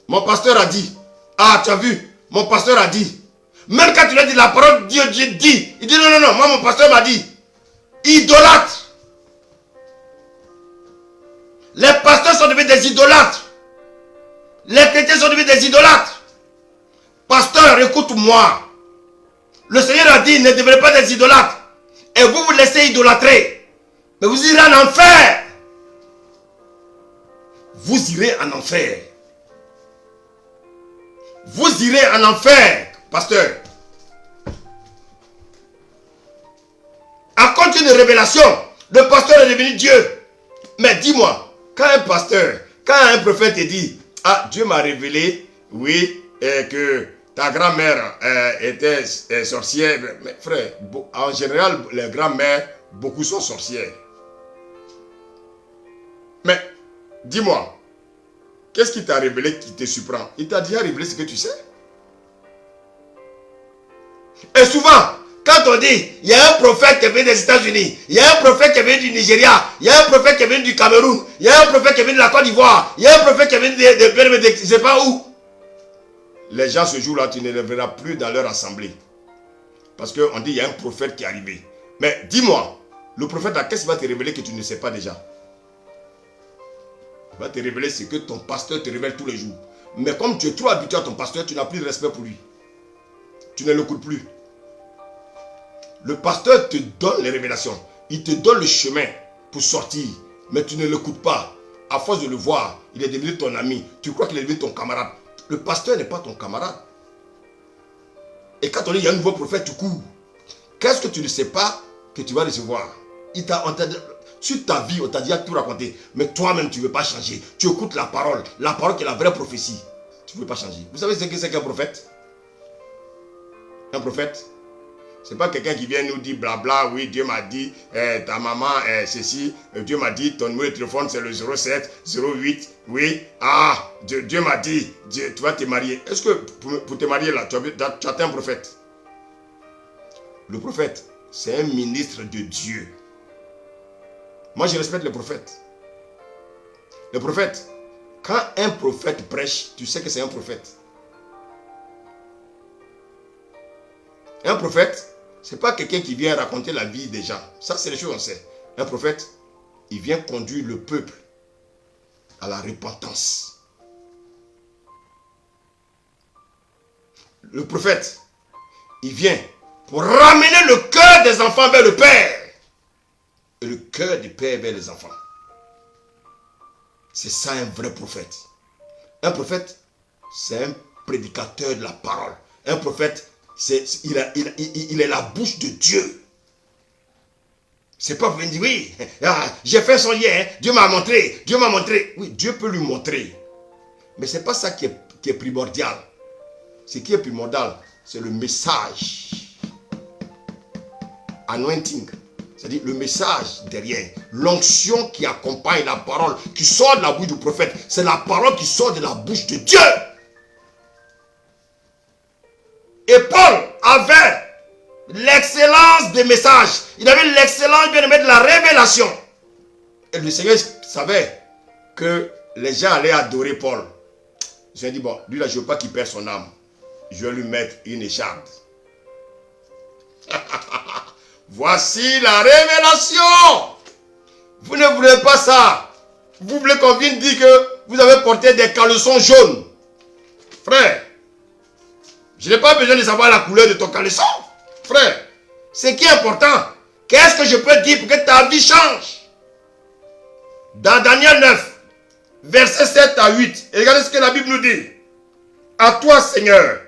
mon pasteur a dit. Ah, tu as vu, mon pasteur a dit. Même quand tu lui as dit la parole, Dieu dit. Il dit non, non, non, moi mon pasteur m'a dit. Idolâtre. Les pasteurs sont devenus des idolâtres. Les chrétiens sont devenus des idolâtres. Pasteur, écoute-moi. Le Seigneur a dit, ne devenez pas des idolâtres. Et vous vous laissez idolâtrer. Mais vous irez en enfer. Vous irez en enfer. Vous irez en enfer, pasteur. À cause d'une révélation, le pasteur est devenu Dieu. Mais dis-moi, quand un pasteur, quand un prophète te dit, ah, Dieu m'a révélé, oui, que ta grand-mère était sorcière. Mais frère, en général, les grand-mères, beaucoup sont sorcières. Mais, dis-moi, qu'est-ce qui t'a révélé qui te surprend? Il t'a déjà révélé ce que tu sais. Et souvent, quand on dit, il y a un prophète qui vient des États-Unis, il y a un prophète qui vient du Nigeria, il y a un prophète qui vient du Cameroun, il y a un prophète qui vient de la Côte d'Ivoire, il y a un prophète qui vient de je ne sais pas où. Les gens ce jour-là, tu ne les verras plus dans leur assemblée. Parce qu'on dit, il y a un prophète qui est arrivé. Mais dis-moi, le prophète, qu'est-ce qu'il va te révéler que tu ne sais pas déjà? Il va te révéler ce que ton pasteur te révèle tous les jours. Mais comme tu es trop habitué à ton pasteur, tu n'as plus de respect pour lui. Tu ne l'écoutes plus. Le pasteur te donne les révélations. Il te donne le chemin pour sortir. Mais tu ne l'écoutes pas. À force de le voir, il est devenu ton ami. Tu crois qu'il est devenu ton camarade. Le pasteur n'est pas ton camarade. Et quand on dit il y a un nouveau prophète, tu cours. Qu'est-ce que tu ne sais pas que tu vas recevoir? Sur ta vie, on t'a déjà tout raconté. Mais toi-même, tu ne veux pas changer. Tu écoutes la parole. La parole qui est la vraie prophétie. Tu ne veux pas changer. Vous savez ce que c'est qu'un prophète? Un prophète, c'est pas quelqu'un qui vient nous dire blabla, oui, Dieu m'a dit, ta maman ceci, Dieu m'a dit, ton numéro de téléphone c'est le 07, 08, oui, ah, Dieu m'a dit, tu vas te marier. Est-ce que pour te marier là, tu as un prophète? Le prophète, c'est un ministre de Dieu. Moi je respecte les prophètes. Le prophète, quand un prophète prêche, tu sais que c'est un prophète. Un prophète, ce n'est pas quelqu'un qui vient raconter la vie des gens. Ça, c'est les choses qu'on sait. Un prophète, il vient conduire le peuple à la repentance. Le prophète, il vient pour ramener le cœur des enfants vers le Père. Et le cœur du Père vers les enfants. C'est ça un vrai prophète. Un prophète, c'est un prédicateur de la parole. Un prophète, il est la bouche de Dieu. C'est pas venir dire, oui, j'ai fait son lien, Dieu m'a montré, Dieu m'a montré. Oui, Dieu peut lui montrer. Mais c'est pas ça qui est primordial. Ce qui est primordial, c'est le message. Anointing. C'est-à-dire le message derrière. L'onction qui accompagne la parole, qui sort de la bouche du prophète. C'est la parole qui sort de la bouche de Dieu. des messages. Il avait l'excellence, bien aimé, de la révélation. Et le Seigneur savait que les gens allaient adorer Paul. J'ai dit, bon, lui là, je ne veux pas qu'il perde son âme. Je vais lui mettre une écharpe. Voici la révélation. Vous ne voulez pas ça. Vous voulez qu'on vienne dire que vous avez porté des caleçons jaunes. Frère, je n'ai pas besoin de savoir la couleur de ton caleçon. Frère, ce qui est important, qu'est-ce que je peux dire pour que ta vie change? Dans Daniel 9, versets 7 à 8, et regardez ce que la Bible nous dit. À toi, Seigneur,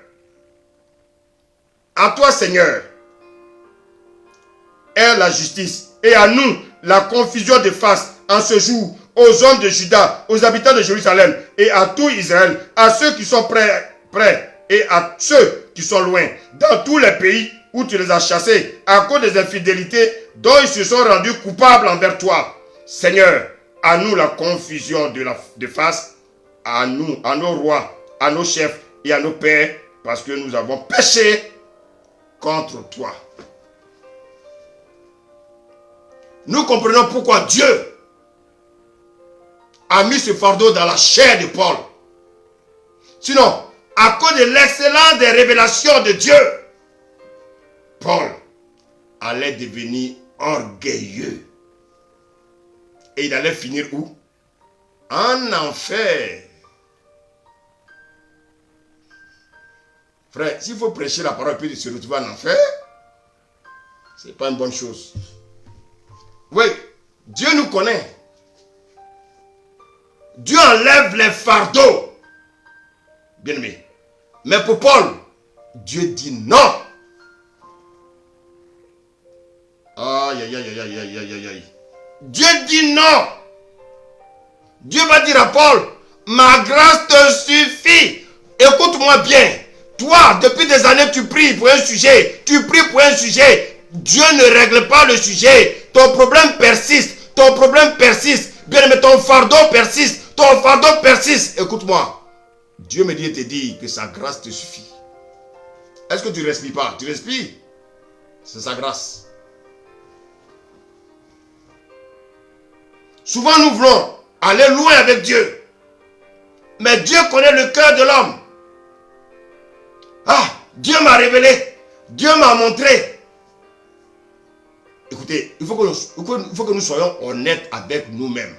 est la justice, et à nous la confusion de face en ce jour, aux hommes de Juda, aux habitants de Jérusalem, et à tout Israël, à ceux qui sont près, et à ceux qui sont loin, dans tous les pays où tu les as chassés, à cause des infidélités dont ils se sont rendus coupables envers toi. Seigneur, à nous la confusion de face, à nous, à nos rois, à nos chefs et à nos pères, parce que nous avons péché contre toi. Nous comprenons pourquoi Dieu a mis ce fardeau dans la chair de Paul. Sinon, à cause de l'excellence des révélations de Dieu, Paul allait devenir orgueilleux. Et il allait finir où? En enfer. Frère, s'il faut prêcher la parole puis se retrouver en enfer, ce n'est pas une bonne chose. Oui, Dieu nous connaît. Dieu enlève les fardeaux. Bien aimé. Mais pour Paul, Dieu dit non. Aïe, aïe, aïe, aïe, aïe, aïe, aïe. Dieu dit non. Dieu va dire à Paul, ma grâce te suffit. Écoute-moi bien. Toi, depuis des années, tu pries pour un sujet. Tu pries pour un sujet. Dieu ne règle pas le sujet. Ton problème persiste. Ton problème persiste. Bien aimé, ton fardeau persiste. Ton fardeau persiste. Écoute-moi. Dieu me dit et te dit que sa grâce te suffit. Est-ce que tu ne respires pas? Tu respires. C'est sa grâce. Souvent nous voulons aller loin avec Dieu. Mais Dieu connaît le cœur de l'homme. Ah, Dieu m'a révélé. Dieu m'a montré. Écoutez, il faut que nous soyons honnêtes avec nous-mêmes.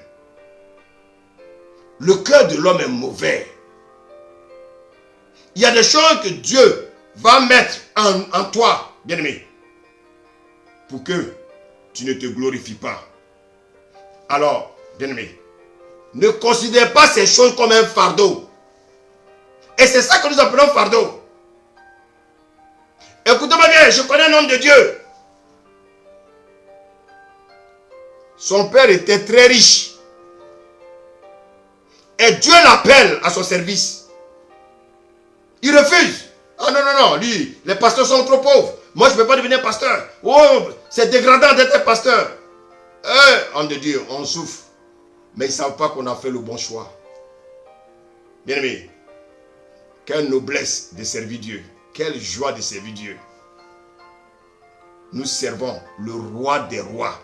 Le cœur de l'homme est mauvais. Il y a des choses que Dieu va mettre en toi, bien-aimé, pour que tu ne te glorifies pas. Alors, bien-aimé, ne considère pas ces choses comme un fardeau. Et c'est ça que nous appelons fardeau. Écoutez-moi bien, je connais un homme de Dieu. Son père était très riche. Et Dieu l'appelle à son service. Il refuse. Ah non, non, non, lui, les pasteurs sont trop pauvres. Moi, je ne peux pas devenir pasteur. Oh, c'est dégradant d'être pasteur. Homme de Dieu, on souffre. Mais ils ne savent pas qu'on a fait le bon choix. Bien-aimé, quelle noblesse de servir Dieu. Quelle joie de servir Dieu. Nous servons le roi des rois.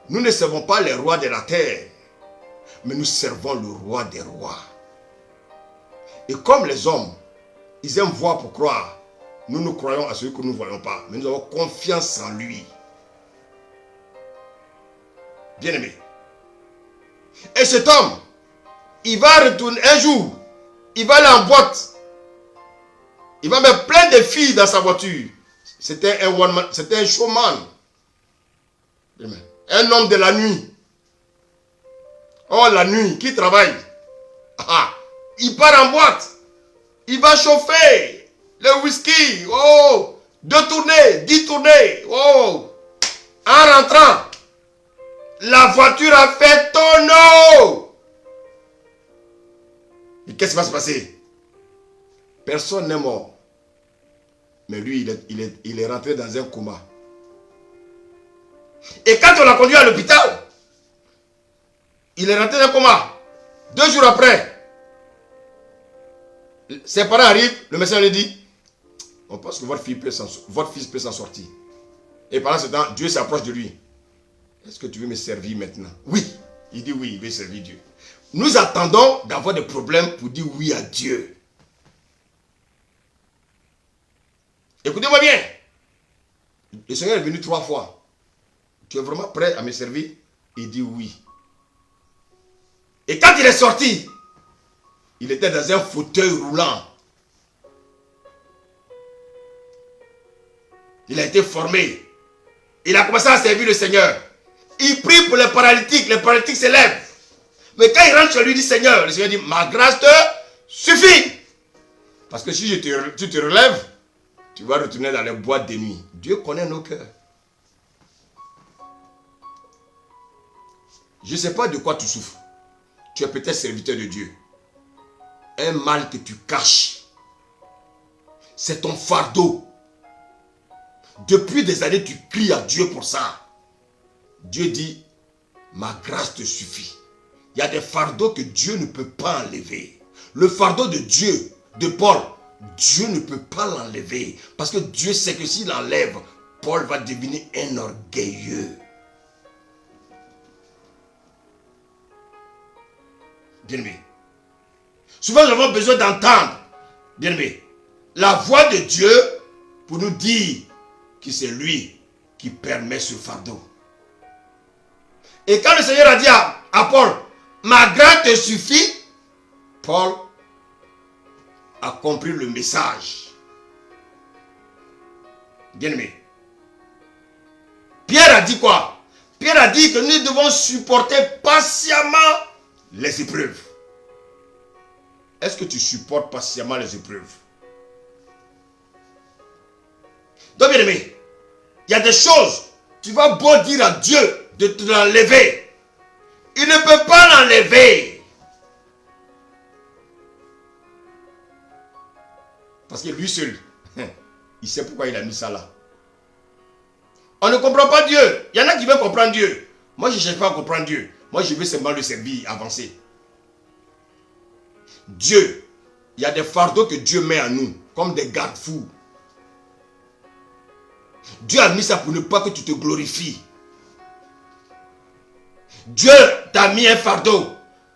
Nous ne servons pas les rois de la terre, mais nous servons le roi des rois. Et comme les hommes, ils aiment voir pour croire, nous croyons à celui que nous ne voyons pas, mais nous avons confiance en lui. Bien-aimé. Et cet homme, il va retourner un jour, il va aller en boîte. Il va mettre plein de filles dans sa voiture. C'était un showman. Un homme de la nuit. Oh, la nuit, qui travaille? Il part en boîte. Il va chauffer le whisky. Oh, 2 tournées, 10 tournées. Oh, en rentrant, la voiture a fait tonneau. Et qu'est-ce qui va se passer? Personne n'est mort. Mais lui, il est rentré dans un coma. Et quand on l'a conduit à l'hôpital, il est rentré dans un coma. 2 jours après, ses parents arrivent, le médecin lui dit, on pense que votre fils peut s'en sortir. Et pendant ce temps, Dieu s'approche de lui. Est-ce que tu veux me servir maintenant? Oui. Il dit oui, il veut servir Dieu. Nous attendons d'avoir des problèmes pour dire oui à Dieu. Écoutez-moi bien. Le Seigneur est venu 3 fois. Tu es vraiment prêt à me servir? Il dit oui. Et quand il est sorti, il était dans un fauteuil roulant. Il a été formé. Il a commencé à servir le Seigneur. Il prie pour les paralytiques s'élèvent. Mais quand il rentre chez lui, il dit Seigneur, le Seigneur dit, ma grâce te suffit. Parce que si tu te relèves, tu vas retourner dans les boîtes de nuit. Dieu connaît nos cœurs. Je ne sais pas de quoi tu souffres. Tu es peut-être serviteur de Dieu. Un mal que tu caches. C'est ton fardeau. Depuis des années, tu cries à Dieu pour ça. Dieu dit, ma grâce te suffit. Il y a des fardeaux que Dieu ne peut pas enlever. Le fardeau de Dieu, de Paul, Dieu ne peut pas l'enlever. Parce que Dieu sait que s'il l'enlève, Paul va devenir un orgueilleux. Bien-aimé. Souvent, nous avons besoin d'entendre, bien-aimé, la voix de Dieu pour nous dire que c'est lui qui permet ce fardeau. Et quand le Seigneur a dit à Paul, ma grâce te suffit, Paul a compris le message. Bien-aimé. Pierre a dit quoi? Pierre a dit que nous devons supporter patiemment les épreuves. Est-ce que tu supportes patiemment les épreuves? Donc, bien-aimé, il y a des choses, tu vas beau dire à Dieu de te l'enlever. Il ne peut pas l'enlever. Parce que lui seul, il sait pourquoi il a mis ça là. On ne comprend pas Dieu. Il y en a qui veulent comprendre Dieu. Moi, je ne cherche pas à comprendre Dieu. Moi, je veux seulement le servir, avancer. Dieu, il y a des fardeaux que Dieu met à nous, comme des garde-fous. Dieu a mis ça pour ne pas que tu te glorifies. Dieu t'a mis un fardeau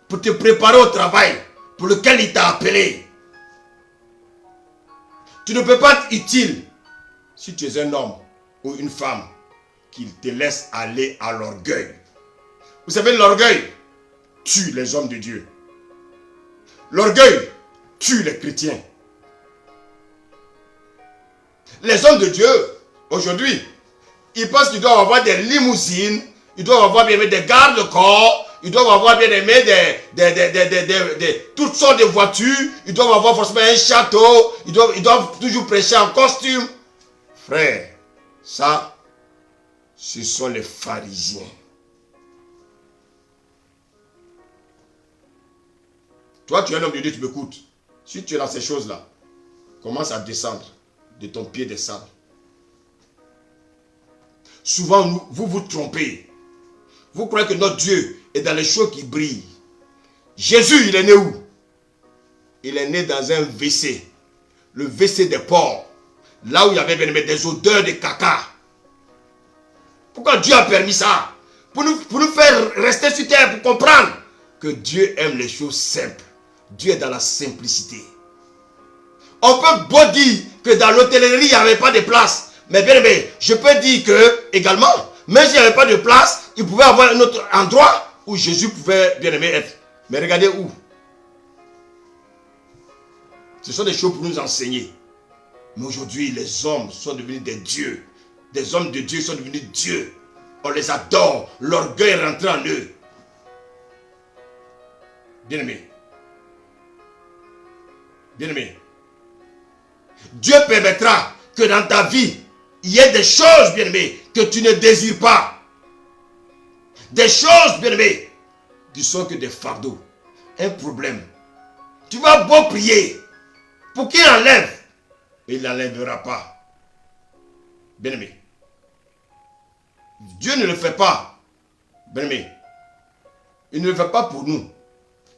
pour te préparer au travail pour lequel il t'a appelé. Tu ne peux pas être utile si tu es un homme ou une femme qui te laisse aller à l'orgueil. Vous savez, l'orgueil tue les hommes de Dieu. L'orgueil tue les chrétiens. Les hommes de Dieu, aujourd'hui, ils pensent qu'ils doivent avoir des limousines, ils doivent avoir bien aimé des garde-corps, ils doivent avoir bien aimé toutes sortes de voitures, ils doivent avoir forcément un château, ils doivent toujours prêcher en costume. Frère, ça, ce sont les pharisiens. Toi, tu es un homme de Dieu, tu m'écoutes. Si tu es dans ces choses-là, commence à descendre de ton pied des sables. Souvent, vous vous trompez. Vous croyez que notre Dieu est dans les choses qui brillent. Jésus, il est né où? Il est né dans un WC. Le WC des porcs. Là où il y avait des odeurs de caca. Pourquoi Dieu a permis ça? Pour nous faire rester sur terre, pour comprendre que Dieu aime les choses simples. Dieu est dans la simplicité. On peut beau dire que dans l'hôtellerie, il n'y avait pas de place. Mais bien aimé, je peux dire que, également, même s'il n'y avait pas de place, il pouvait avoir un autre endroit où Jésus pouvait, bien aimé, être. Mais regardez où. Ce sont des choses pour nous enseigner. Mais aujourd'hui, les hommes sont devenus des dieux. Des hommes de Dieu sont devenus dieux. On les adore. L'orgueil est rentré en eux. Bien aimé. Bien aimé. Dieu permettra que dans ta vie, il y ait des choses, bien aimé, que tu ne désires pas. Des choses, bien aimé, qui sont que des fardeaux. Un problème. Tu vas beau prier pour qu'il enlève. Et il n'enlèvera pas. Bien aimé. Dieu ne le fait pas. Bien aimé. Il ne le fait pas pour nous.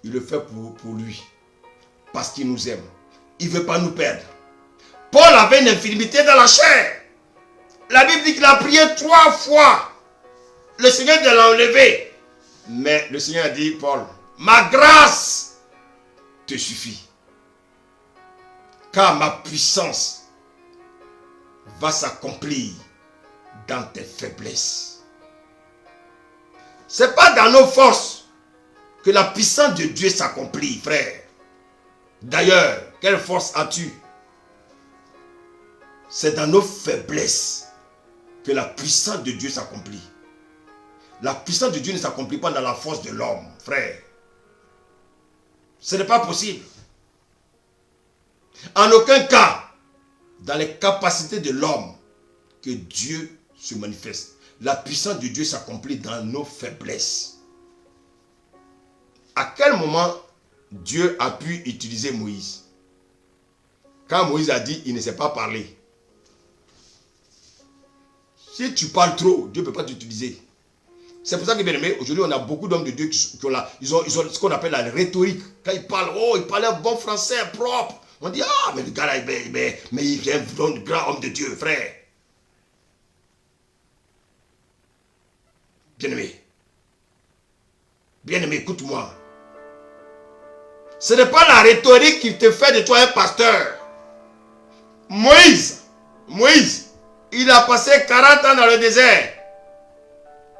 Il le fait pour lui. Parce qu'il nous aime. Il ne veut pas nous perdre. Paul avait une infirmité dans la chair. La Bible dit qu'il a prié 3 fois. Le Seigneur l'a enlevé. Mais le Seigneur a dit, Paul, ma grâce te suffit. Car ma puissance va s'accomplir dans tes faiblesses. Ce n'est pas dans nos forces que la puissance de Dieu s'accomplit, frère. D'ailleurs, quelle force as-tu? C'est dans nos faiblesses que la puissance de Dieu s'accomplit. La puissance de Dieu ne s'accomplit pas dans la force de l'homme, frère. Ce n'est pas possible. En aucun cas, dans les capacités de l'homme, que Dieu se manifeste. La puissance de Dieu s'accomplit dans nos faiblesses. À quel moment Dieu a pu utiliser Moïse? Quand Moïse a dit, il ne sait pas parler. Si tu parles trop, Dieu ne peut pas t'utiliser. C'est pour ça que, bien aimé, aujourd'hui, on a beaucoup d'hommes de Dieu qui ont ce qu'on appelle la rhétorique. Quand ils parlent, il parlait un bon français propre. On dit, mais le gars là, mais il est un grand homme de Dieu, frère. Bien-aimé, écoute-moi. Ce n'est pas la rhétorique qui te fait de toi un pasteur. Moïse, il a passé 40 ans dans le désert.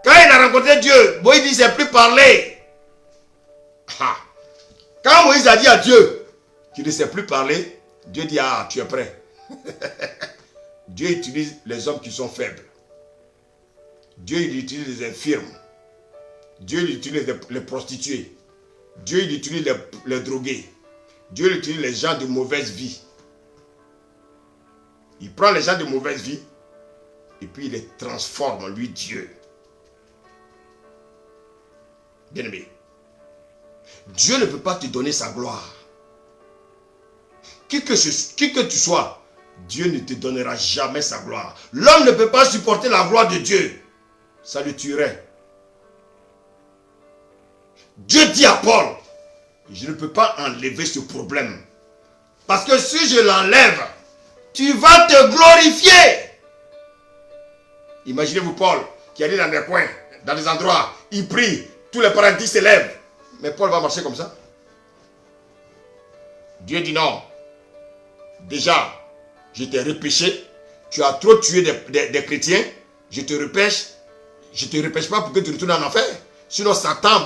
Quand il a rencontré Dieu, Moïse dit, il ne sait plus parler. Quand Moïse a dit à Dieu qu'il ne sait plus parler, Dieu dit, tu es prêt. Dieu utilise les hommes qui sont faibles. Dieu il utilise les infirmes. Dieu il utilise les prostituées. Dieu il utilise les drogués. Dieu il utilise les gens de mauvaise vie. Il prend les gens de mauvaise vie et puis il les transforme en lui Dieu. Bien-aimé, Dieu ne peut pas te donner sa gloire. Qui que tu sois, Dieu ne te donnera jamais sa gloire. L'homme ne peut pas supporter la gloire de Dieu. Ça le tuerait. Dieu dit à Paul, je ne peux pas enlever ce problème. Parce que si je l'enlève, tu vas te glorifier. Imaginez-vous Paul qui allait dans des coins, dans des endroits, il prie, tous les paradis s'élèvent. Mais Paul va marcher comme ça. Dieu dit non. Déjà, je t'ai repêché. Tu as trop tué des chrétiens. Je te repêche. Je ne te repêche pas pour que tu retournes en enfer. Sinon, Satan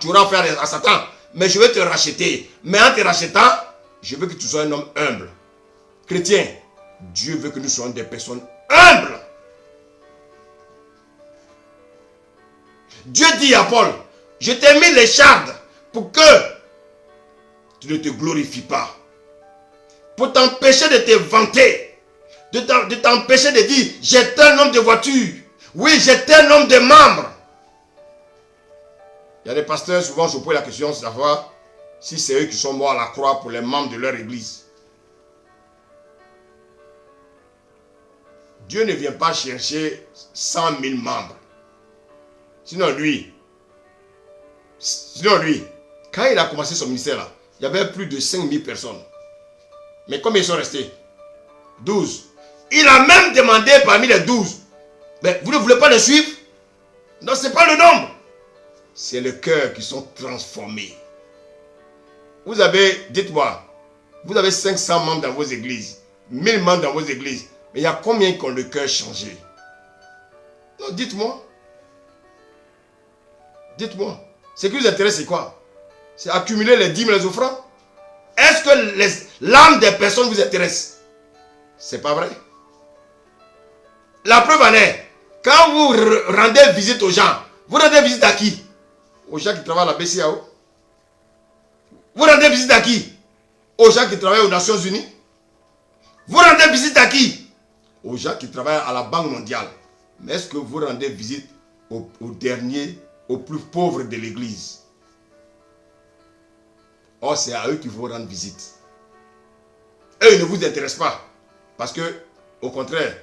tu auras affaire à Satan. Mais je vais te racheter. Mais en te rachetant, je veux que tu sois un homme humble. Chrétien, Dieu veut que nous soyons des personnes humbles. Dieu dit à Paul, je t'ai mis l'écharde pour que tu ne te glorifies pas. Pour t'empêcher de te vanter. De t'empêcher de dire, j'étais un homme de voiture. Oui, j'étais un homme de membres. Il y a des pasteurs, souvent je pose la question de savoir si c'est eux qui sont morts à la croix pour les membres de leur église. Dieu ne vient pas chercher 100 000 membres. Sinon lui, quand il a commencé son ministère là, il y avait plus de 5 000 personnes. Mais combien ils sont restés? 12. Il a même demandé parmi les 12, mais vous ne voulez pas les suivre? Non, ce n'est pas le nombre. C'est le cœur qui sont transformés. Vous avez, dites-moi, vous avez 500 membres dans vos églises, 1000 membres dans vos églises, mais il y a combien qui ont le cœur changé? Non, dites-moi. Dites-moi. Ce qui vous intéresse, c'est quoi? C'est accumuler les dîmes, les offrandes? Est-ce que l'âme des personnes vous intéresse? C'est pas vrai. La preuve en est, quand vous rendez visite aux gens, vous rendez visite à qui? Aux gens qui travaillent à la BCAO. Vous rendez visite à qui? Aux gens qui travaillent aux Nations Unies. Vous rendez visite à qui? Aux gens qui travaillent à la Banque mondiale. Mais est-ce que vous rendez visite aux derniers, aux plus pauvres de l'église? Or, c'est à eux qu'il faut rendre visite. Eux, ils ne vous intéressent pas. Parce que, au contraire,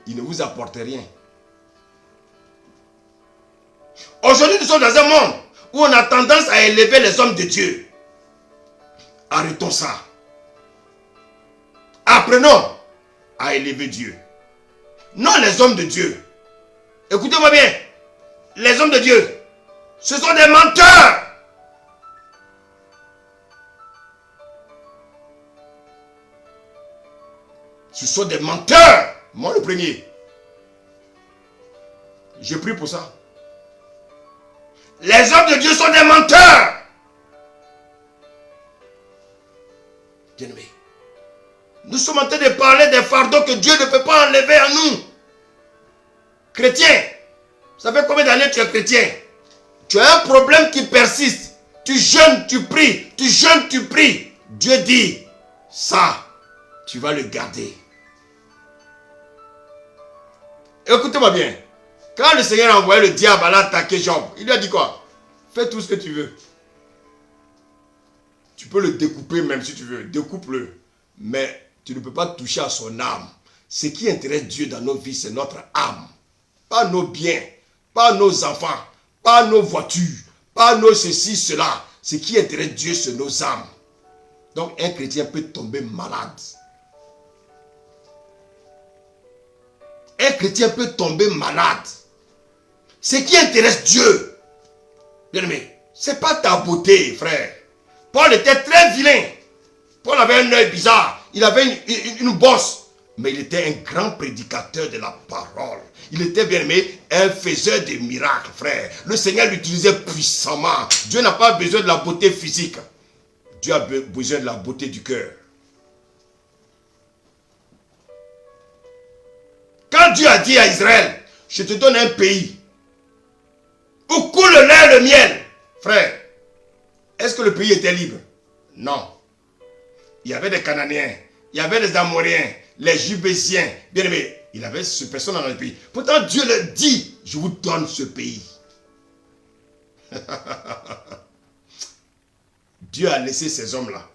ils ne vous apportent rien. Aujourd'hui, nous sommes dans un monde où on a tendance à élever les hommes de Dieu. Arrêtons ça. Apprenons à élever Dieu. Non, les hommes de Dieu. Écoutez-moi bien. Les hommes de Dieu, ce sont des menteurs. Ce sont des menteurs. Moi le premier. Je prie pour ça. Les hommes de Dieu sont des menteurs. Bien-aimés, nous sommes en train de parler des fardeaux que Dieu ne peut pas enlever à nous. Chrétiens, ça fait combien d'années tu es chrétien? Tu as un problème qui persiste. Tu jeûnes, tu pries. Tu jeûnes, tu pries. Dieu dit, ça, tu vas le garder. Écoutez-moi bien. Quand le Seigneur a envoyé le diable à attaquer Job, il lui a dit quoi? Fais tout ce que tu veux. Tu peux le découper même si tu veux. Découpe-le. Mais tu ne peux pas toucher à son âme. Ce qui intéresse Dieu dans nos vies, c'est notre âme. Pas nos biens, pas nos enfants, pas nos voitures, pas nos ceci, cela. Ce qui intéresse Dieu, c'est nos âmes. Donc un chrétien peut tomber malade. Un chrétien peut tomber malade. Ce qui intéresse Dieu, bien-aimé, ce n'est pas ta beauté, frère. Paul était très vilain. Paul avait un œil bizarre. Il avait une bosse. Mais il était un grand prédicateur de la parole. Il était, bien-aimé, un faiseur de miracles, frère. Le Seigneur l'utilisait puissamment. Dieu n'a pas besoin de la beauté physique. Dieu a besoin de la beauté du cœur. Quand Dieu a dit à Israël, je te donne un pays où coule le lait et le miel, frère, est-ce que le pays était libre? Non. Il y avait des Cananéens, il y avait des Amoréens, les Jubésiens, bien aimé, il y avait ces personnes dans le pays. Pourtant Dieu leur dit, je vous donne ce pays. Dieu a laissé ces hommes-là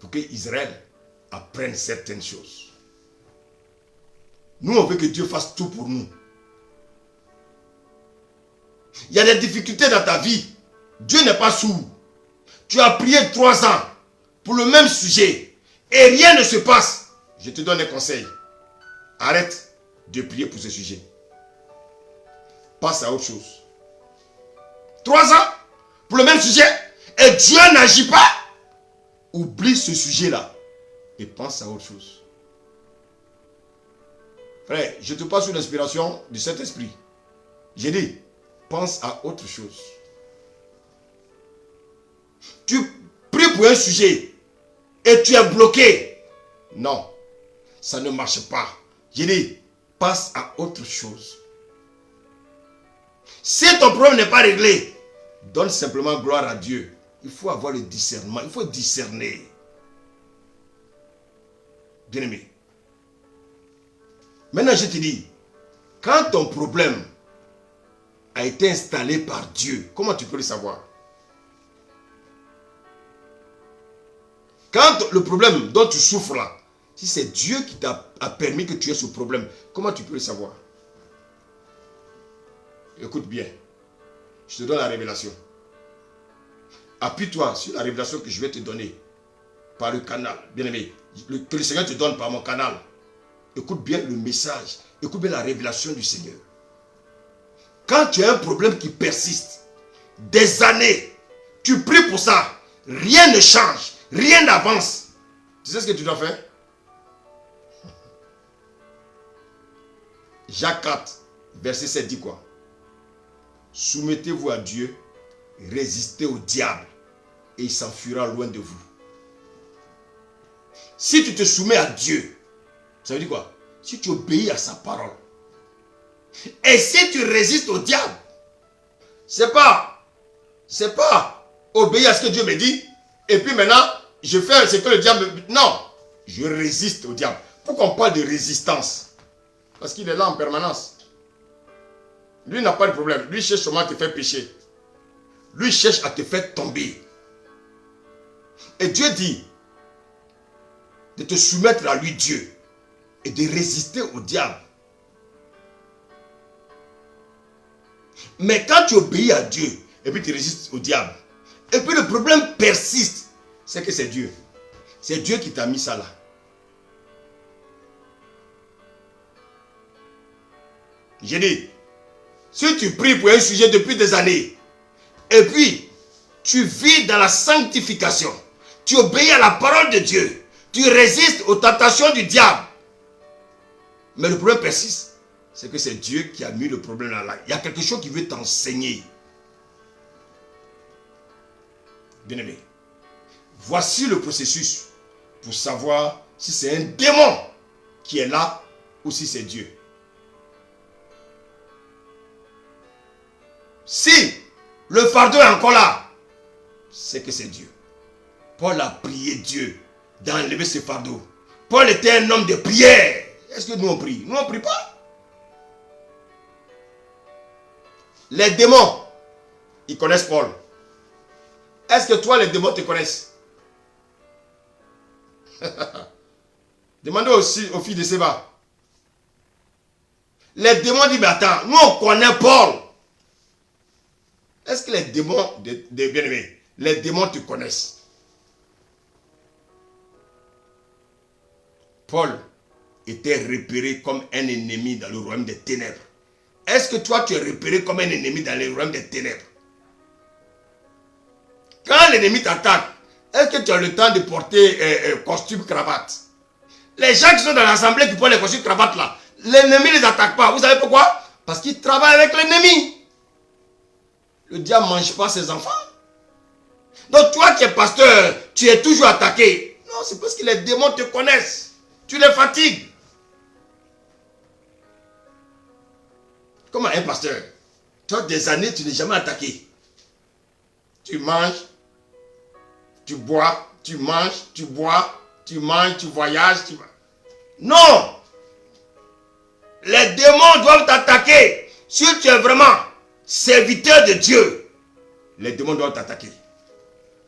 pour qu'Israël apprenne certaines choses. Nous, on veut que Dieu fasse tout pour nous. Il y a des difficultés dans ta vie. Dieu n'est pas sourd. Tu as prié 3 ans pour le même sujet et rien ne se passe. Je te donne un conseil. Arrête de prier pour ce sujet. Passe à autre chose. 3 ans pour le même sujet et Dieu n'agit pas. Oublie ce sujet-là et pense à autre chose. Frère, je te passe sous l'inspiration du Saint-Esprit. J'ai dit, pense à autre chose. Tu pries pour un sujet et tu es bloqué. Non, ça ne marche pas. J'ai dit, passe à autre chose. Si ton problème n'est pas réglé, donne simplement gloire à Dieu. Il faut avoir le discernement, il faut discerner. Bien-aimé. Maintenant, je te dis, quand ton problème a été installé par Dieu, comment tu peux le savoir? Quand le problème dont tu souffres là, si c'est Dieu qui t'a permis que tu aies ce problème, comment tu peux le savoir? Écoute bien, je te donne la révélation. Appuie-toi sur la révélation que je vais te donner par le canal, bien-aimé, que le Seigneur te donne par mon canal. Écoute bien le message, écoute bien la révélation du Seigneur. Quand tu as un problème qui persiste, des années, tu pries pour ça, rien ne change, rien n'avance. Tu sais ce que tu dois faire? Jacques 4, verset 7 dit quoi? Soumettez-vous à Dieu, résistez au diable et il s'enfuira loin de vous. Si tu te soumets à Dieu, ça veut dire quoi? Si tu obéis à sa parole. Et si tu résistes au diable, c'est pas obéir à ce que Dieu me dit, et puis maintenant, je fais ce que le diable me dit. Non, je résiste au diable. Pourquoi on parle de résistance? Parce qu'il est là en permanence. Lui n'a pas de problème. Lui cherche seulement à te faire pécher. Lui cherche à te faire tomber. Et Dieu dit de te soumettre à lui, Dieu, et de résister au diable. Mais quand tu obéis à Dieu, et puis tu résistes au diable, et puis le problème persiste, c'est que c'est Dieu. C'est Dieu qui t'a mis ça là. J'ai dit, si tu pries pour un sujet depuis des années, et puis tu vis dans la sanctification, tu obéis à la parole de Dieu, tu résistes aux tentations du diable, mais le problème persiste, c'est que c'est Dieu qui a mis le problème là. Il y a quelque chose qui veut t'enseigner. Bien-aimé, voici le processus pour savoir si c'est un démon qui est là ou si c'est Dieu. Si le fardeau est encore là, c'est que c'est Dieu. Paul a prié Dieu d'enlever ce fardeau. Paul était un homme de prière. Est-ce que nous on prie? Nous on ne prie pas. Les démons, ils connaissent Paul. Est-ce que toi les démons te connaissent? Demandez aussi aux filles de Séba. Les démons disent, mais attends, nous on connaît Paul. Est-ce que les démons, bien-aimés, les démons te connaissent? Paul était repéré comme un ennemi dans le royaume des ténèbres. Est-ce que toi tu es repéré comme un ennemi dans le royaume des ténèbres? Quand l'ennemi t'attaque, est-ce que tu as le temps de porter costume, cravate? Les gens qui sont dans l'assemblée qui portent les costumes, cravate là, l'ennemi ne les attaque pas. Vous savez pourquoi? Parce qu'ils travaillent avec l'ennemi. Le diable ne mange pas ses enfants. Donc toi qui es pasteur, tu es toujours attaqué. Non, c'est parce que les démons te connaissent. Tu les fatigues. Comme un pasteur. Toi, des années, tu n'es jamais attaqué. Tu manges, tu bois, tu manges, tu bois, tu manges, tu voyages. Non! Les démons doivent t'attaquer. Si tu es vraiment serviteur de Dieu, les démons doivent t'attaquer.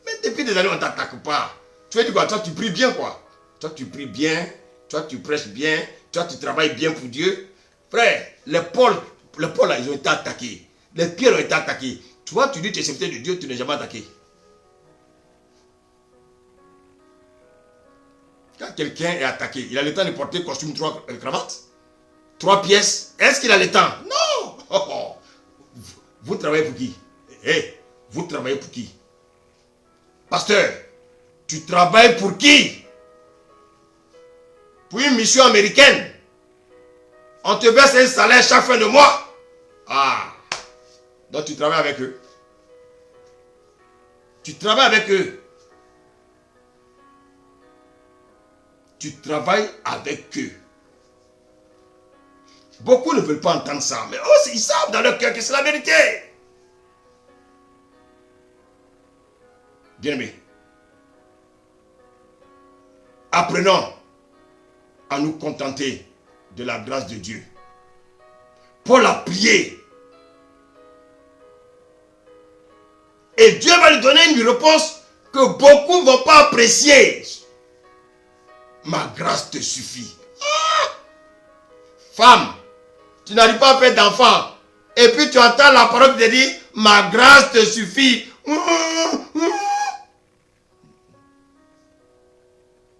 Mais depuis des années, on ne t'attaque pas. Tu veux dire quoi? Toi, tu pries bien, quoi. Toi, tu pries bien. Toi, tu prêches bien. Toi, tu travailles bien pour Dieu. Frère, les Paul là, ils ont été attaqués. Les Pierre ont été attaqués. Toi, tu dis que tu es serviteur de Dieu, tu n'es jamais attaqué. Quand quelqu'un est attaqué, il a le temps de porter costume, 3 cravates, 3 pièces. Est-ce qu'il a le temps? Non! Vous travaillez pour qui? Vous travaillez pour qui? Pasteur, tu travailles pour qui? Pour une mission américaine. On te verse un salaire chaque fin de mois. Ah! Donc tu travailles avec eux. Tu travailles avec eux. Tu travailles avec eux. Beaucoup ne veulent pas entendre ça. Mais eux, ils savent dans leur cœur que c'est la vérité. Bien-aimés, apprenons à nous contenter de la grâce de Dieu. Paul a prié. Et Dieu va lui donner une réponse que beaucoup ne vont pas apprécier. Ma grâce te suffit. Ah! Femme, tu n'arrives pas à faire d'enfant. Et puis tu entends la parole qui te dit, ma grâce te suffit.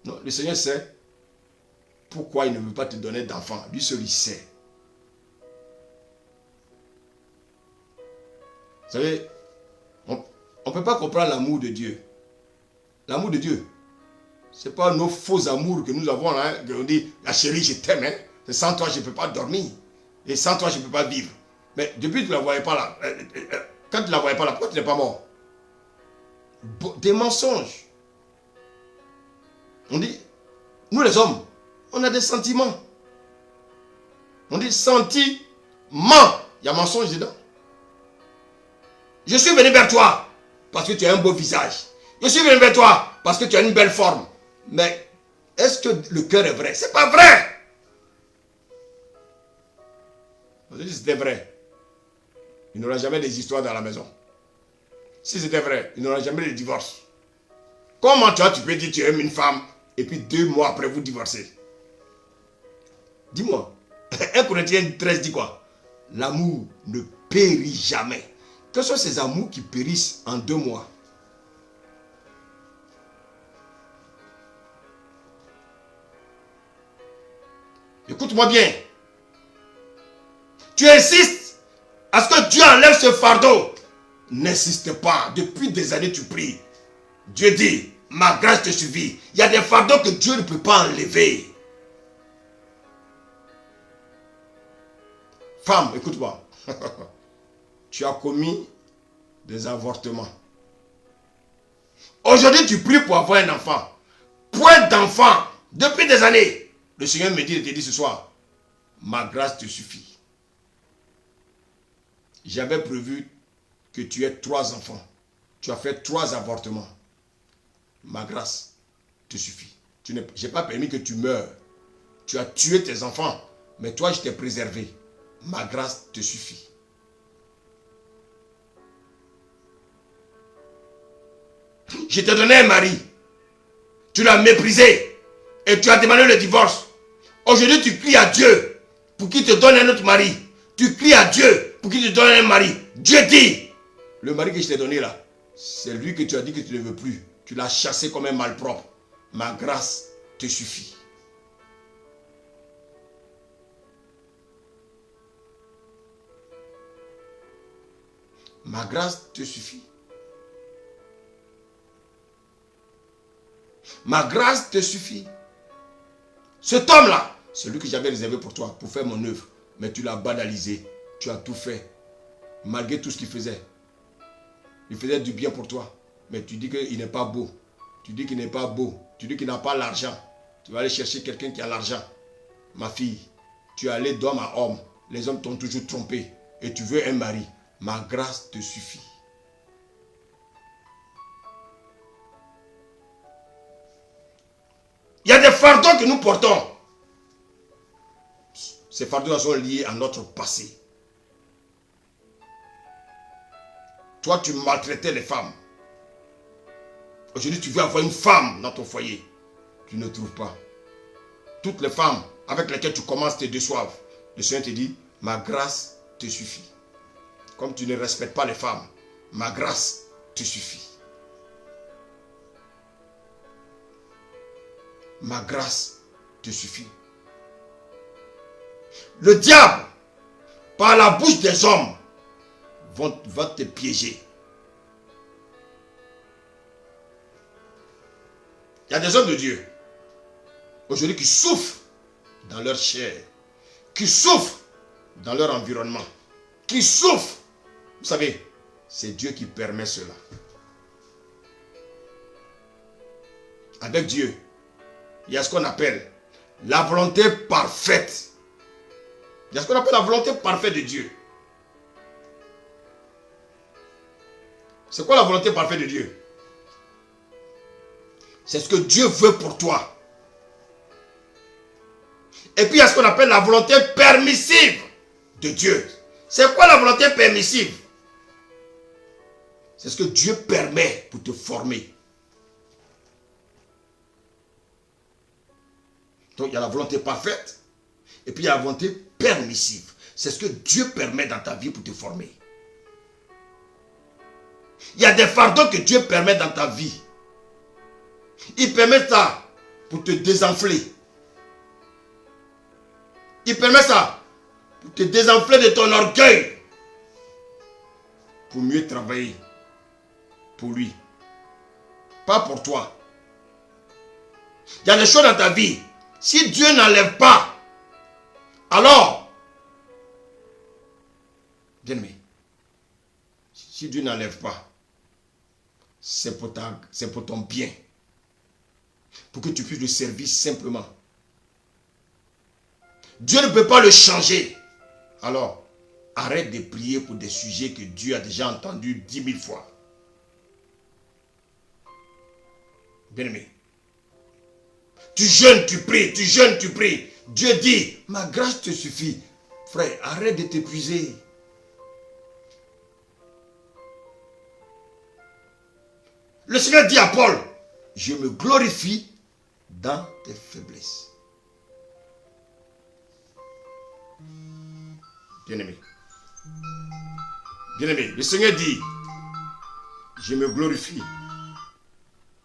Non, le Seigneur sait pourquoi il ne veut pas te donner d'enfant. Lui seul, il sait. Vous savez, on ne peut pas comprendre l'amour de Dieu. L'amour de Dieu, ce n'est pas nos faux amours que nous avons là. On dit, la chérie, je t'aime. Hein? Sans toi, je ne peux pas dormir. Et sans toi, je ne peux pas vivre. Mais depuis que tu ne la voyais pas là, quand tu ne la voyais pas là, pourquoi tu n'es pas mort? Des mensonges. On dit, nous les hommes, on a des sentiments. On dit sentiment. Il y a mensonge dedans. Je suis venu vers toi parce que tu as un beau visage. Je suis venu vers toi parce que tu as une belle forme. Mais est-ce que le cœur est vrai? Ce n'est pas vrai. Si c'était vrai, il n'y aura jamais des histoires dans la maison. Si c'était vrai, il n'y aura jamais de divorce. Comment toi tu peux dire que tu aimes une femme et puis 2 mois après vous divorcez? Dis-moi. 1 Corinthiens 13 dit quoi? L'amour ne périt jamais. Quels sont ces amours qui périssent en 2 mois? Écoute-moi bien. Tu Tu insistes à ce que Dieu enlève ce fardeau. N'insiste pas. Depuis des années, tu pries. Dieu dit, ma grâce te suffit. Il y a des fardeaux que Dieu ne peut pas enlever. Femme, écoute-moi. Tu as commis des avortements. Aujourd'hui, tu pries pour avoir un enfant. Point d'enfant. Depuis des années. Le Seigneur me dit, il te dit ce soir, ma grâce te suffit. J'avais prévu que tu aies 3 enfants. Tu as fait 3 avortements. Ma grâce te suffit. Je n'ai pas permis que tu meures. Tu as tué tes enfants. Mais toi, je t'ai préservé. Ma grâce te suffit. Je t'ai donné un mari. Tu l'as méprisé. Et tu as demandé le divorce. Aujourd'hui, tu cries à Dieu pour qu'il te donne un autre mari. Tu cries à Dieu pour qu'il te donne un mari. Dieu dit, le mari que je t'ai donné là, c'est lui que tu as dit que tu ne veux plus. Tu l'as chassé comme un malpropre. Ma grâce te suffit. Ma grâce te suffit. Ma grâce te suffit. Cet homme-là, c'est lui que j'avais réservé pour toi, pour faire mon œuvre. Mais tu l'as banalisé. Tu as tout fait. Malgré tout ce qu'il faisait. Il faisait du bien pour toi. Mais tu dis qu'il n'est pas beau. Tu dis qu'il n'est pas beau. Tu dis qu'il n'a pas l'argent. Tu vas aller chercher quelqu'un qui a l'argent. Ma fille, tu es allé d'homme à homme. Les hommes t'ont toujours trompé. Et tu veux un mari. Ma grâce te suffit. Il y a des fardeaux que nous portons. Ces fardeaux sont liés à notre passé. Toi, tu maltraitais les femmes. Aujourd'hui, tu veux avoir une femme dans ton foyer. Tu ne trouves pas. Toutes les femmes avec lesquelles tu commences te déçoivent. Le Seigneur te dit, ma grâce te suffit. Comme tu ne respectes pas les femmes, ma grâce te suffit. Ma grâce te suffit. Le diable, par la bouche des hommes, va te piéger. Il y a des hommes de Dieu, aujourd'hui, qui souffrent dans leur chair, qui souffrent dans leur environnement, qui souffrent. Vous savez, c'est Dieu qui permet cela. Avec Dieu, il y a ce qu'on appelle la volonté parfaite. Il y a ce qu'on appelle la volonté parfaite de Dieu. C'est quoi la volonté parfaite de Dieu? C'est ce que Dieu veut pour toi. Et puis il y a ce qu'on appelle la volonté permissive de Dieu. C'est quoi la volonté permissive? C'est ce que Dieu permet pour te former. Donc il y a la volonté parfaite et puis il y a la volonté permissive. C'est ce que Dieu permet dans ta vie pour te former. Il y a des fardeaux que Dieu permet dans ta vie. Il permet ça pour te désenfler. Il permet ça pour te désenfler de ton orgueil. Pour mieux travailler pour lui. Pas pour toi. Il y a des choses dans ta vie. Si Dieu n'enlève pas, alors, bien-aimé, si Dieu n'enlève pas, c'est pour ton bien. Pour que tu puisses le servir simplement. Dieu ne peut pas le changer. Alors, arrête de prier pour des sujets que Dieu a déjà entendus 10 000 fois. Bien-aimé, tu jeûnes, tu pries, tu jeûnes, tu pries. Dieu dit, ma grâce te suffit. Frère, arrête de t'épuiser. Le Seigneur dit à Paul, je me glorifie dans tes faiblesses. Bien-aimé. Bien-aimé, le Seigneur dit, je me glorifie.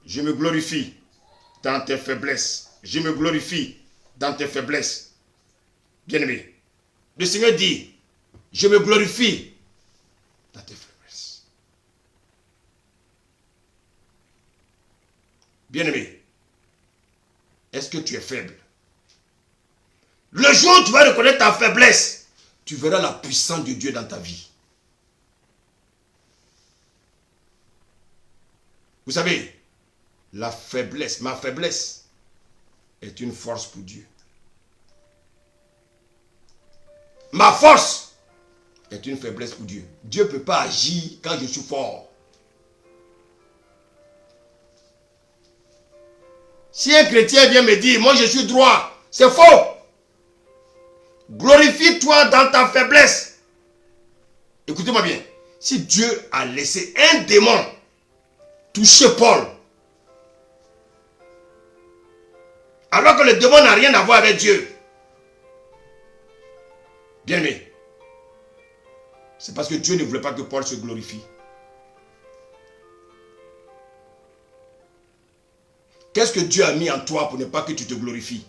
Je me glorifie dans tes faiblesses. Je me glorifie dans tes faiblesses. Bien-aimé, le Seigneur dit, Je me glorifie dans tes faiblesses. Bien-aimé, est-ce que tu es faible? Le jour où tu vas reconnaître ta faiblesse, tu verras la puissance de Dieu dans ta vie. Vous savez, la faiblesse, ma faiblesse, est une force pour Dieu. Ma force est une faiblesse pour Dieu. Dieu ne peut pas agir quand je suis fort. Si un chrétien vient me dire, moi je suis droit, c'est faux. Glorifie-toi dans ta faiblesse. Écoutez-moi bien. Si Dieu a laissé un démon toucher Paul, alors que le démon n'a rien à voir avec Dieu, bien aimé, c'est parce que Dieu ne voulait pas que Paul se glorifie. Qu'est-ce que Dieu a mis en toi pour ne pas que tu te glorifies?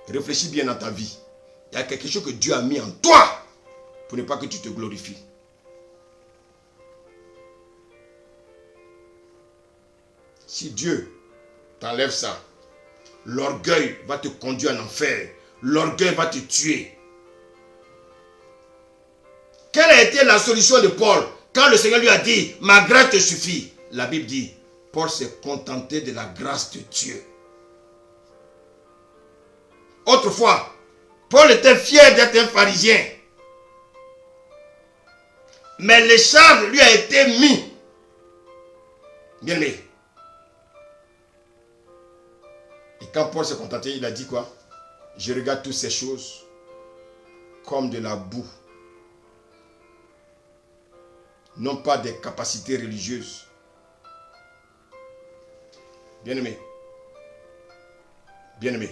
Réfléchis bien dans ta vie. Il y a quelque chose que Dieu a mis en toi pour ne pas que tu te glorifies. Si Dieu t'enlève ça, l'orgueil va te conduire en enfer. L'orgueil va te tuer. Quelle a été la solution de Paul quand le Seigneur lui a dit, ma grâce te suffit? La Bible dit, Paul s'est contenté de la grâce de Dieu. Autrefois, Paul était fier d'être un pharisien. Mais l'écharpe lui a été mis. Bien aimé. Et quand Paul s'est contenté, il a dit quoi? Je regarde toutes ces choses comme de la boue. Non pas des capacités religieuses. Bien aimé. Bien aimé.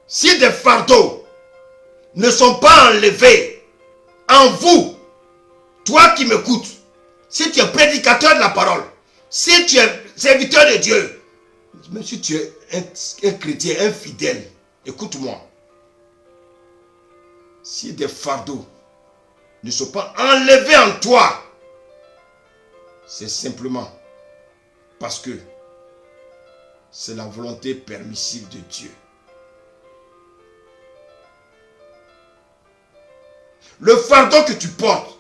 Si des fardeaux ne sont pas enlevés en vous, toi qui m'écoutes, si tu es prédicateur de la parole, si tu es serviteur de Dieu, même si tu es un chrétien, un fidèle, écoute-moi. Si des fardeaux ne sont pas enlevés en toi, c'est simplement parce que c'est la volonté permissive de Dieu. Le fardeau que tu portes,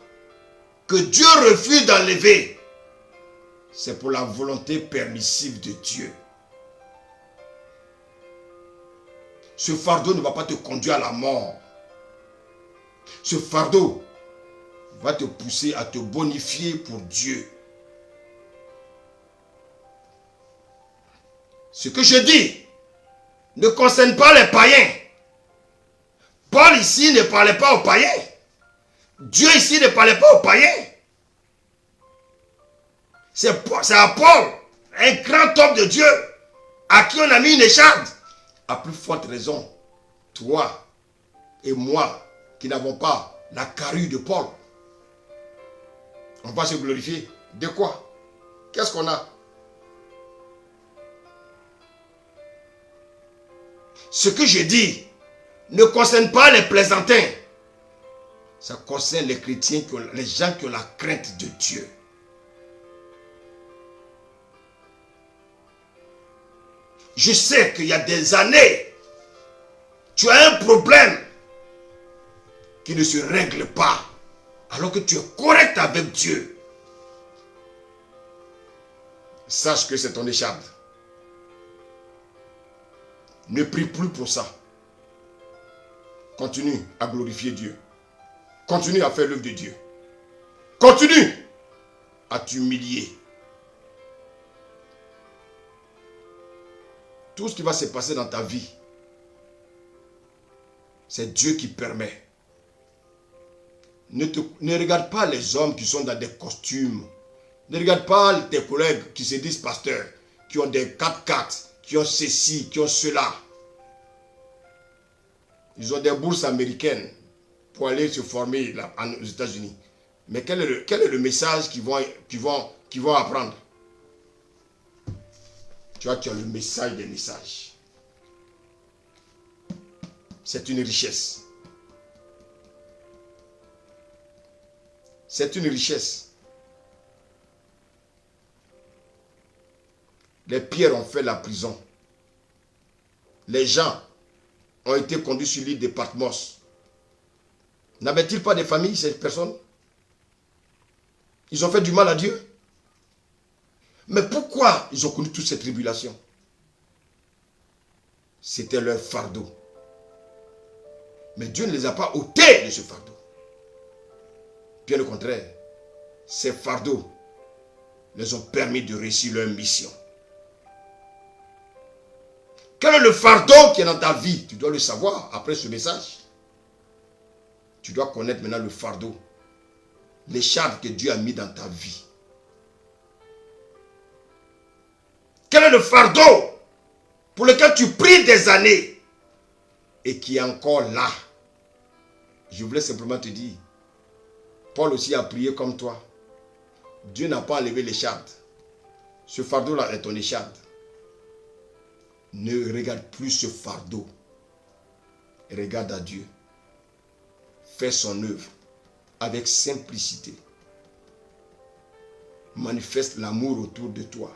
que Dieu refuse d'enlever, c'est pour la volonté permissive de Dieu. Ce fardeau ne va pas te conduire à la mort. Ce fardeau va te pousser à te bonifier pour Dieu. Ce que je dis ne concerne pas les païens. Paul ici ne parlait pas aux païens. Dieu ici ne parlait pas aux païens. C'est à Paul, un grand homme de Dieu, à qui on a mis une écharpe. À plus forte raison, toi et moi, qui n'avons pas la carrure de Paul, on va se glorifier. De quoi? Qu'est-ce qu'on a? Ce que je dis ne concerne pas les plaisantins. Ça concerne les chrétiens, les gens qui ont la crainte de Dieu. Je sais qu'il y a des années, tu as un problème qui ne se règle pas, alors que tu es correct avec Dieu. Sache que c'est ton écharpe. Ne prie plus pour ça. Continue à glorifier Dieu. Continue à faire l'œuvre de Dieu. Continue à t'humilier. Tout ce qui va se passer dans ta vie, c'est Dieu qui permet. Ne regarde pas les hommes qui sont dans des costumes. Ne regarde pas tes collègues qui se disent pasteurs, qui ont des 4x4, qui ont ceci, qui ont cela. Ils ont des bourses américaines pour aller se former là, aux États-Unis. Mais quel est le message qu'ils vont apprendre? Tu vois, tu as le message des messages. C'est une richesse. C'est une richesse. Les pierres ont fait la prison. Les gens ont été conduits sur l'île de Patmos. N'avaient-ils pas de famille, ces personnes? Ils ont fait du mal à Dieu. Mais pourquoi ils ont connu toutes ces tribulations? C'était leur fardeau. Mais Dieu ne les a pas ôtés de ce fardeau. Bien au contraire, ces fardeaux les ont permis de réussir leur mission. Quel est le fardeau qui est dans ta vie? Tu dois le savoir après ce message. Tu dois connaître maintenant le fardeau. Les charges que Dieu a mis dans ta vie. Quel est le fardeau pour lequel tu pries des années et qui est encore là? Je voulais simplement te dire, Paul aussi a prié comme toi. Dieu n'a pas enlevé l'écharde. Ce fardeau-là est ton écharde. Ne regarde plus ce fardeau. Regarde à Dieu. Fais son œuvre avec simplicité. Manifeste l'amour autour de toi.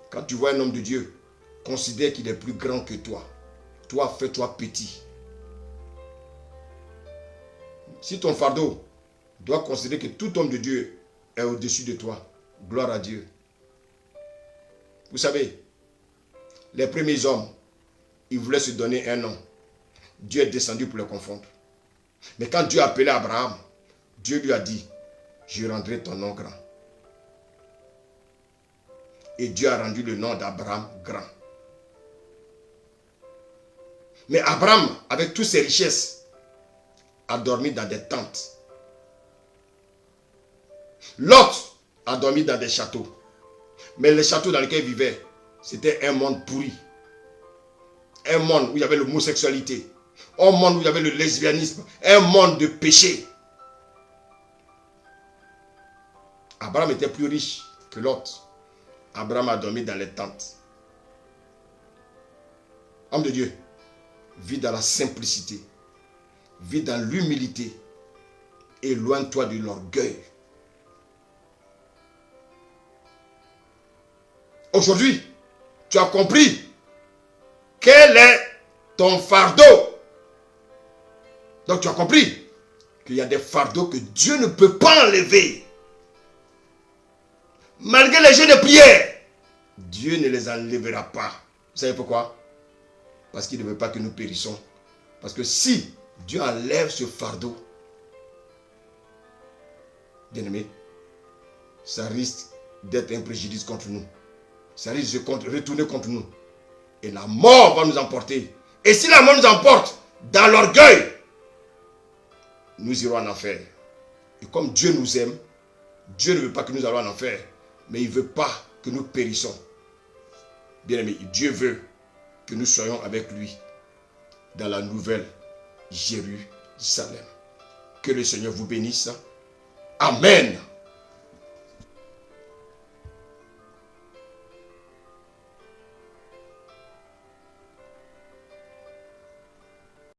Quand tu vois un homme de Dieu, considère qu'il est plus grand que toi. Toi, fais-toi petit. Si ton fardeau doit considérer que tout homme de Dieu est au-dessus de toi, gloire à Dieu. Vous savez, les premiers hommes, ils voulaient se donner un nom. Dieu est descendu pour les confondre. Mais quand Dieu a appelé Abraham, Dieu lui a dit, je rendrai ton nom grand. Et Dieu a rendu le nom d'Abraham grand. Mais Abraham, avec toutes ses richesses, a dormi dans des tentes. Lot a dormi dans des châteaux. Mais les châteaux dans lesquels il vivait, c'était un monde pourri. Un monde où il y avait l'homosexualité. Un monde où il y avait le lesbianisme. Un monde de péché. Abraham était plus riche que Lot. Abraham a dormi dans les tentes. Homme de Dieu, vis dans la simplicité. Vis dans l'humilité. Éloigne-toi de l'orgueil. Aujourd'hui, tu as compris quel est ton fardeau. Donc tu as compris qu'il y a des fardeaux que Dieu ne peut pas enlever. Malgré les jeux de prière, Dieu ne les enlèvera pas. Vous savez pourquoi? Parce qu'il ne veut pas que nous périssons. Parce que si Dieu enlève ce fardeau, bien-aimé, ça risque d'être un préjudice contre nous. Ça risque de retourner contre nous. Et la mort va nous emporter. Et si la mort nous emporte dans l'orgueil, nous irons en enfer. Et comme Dieu nous aime, Dieu ne veut pas que nous allions en enfer, mais il ne veut pas que nous périssons. Bien-aimé, Dieu veut que nous soyons avec lui dans la nouvelle Jérusalem. Que le Seigneur vous bénisse. Amen.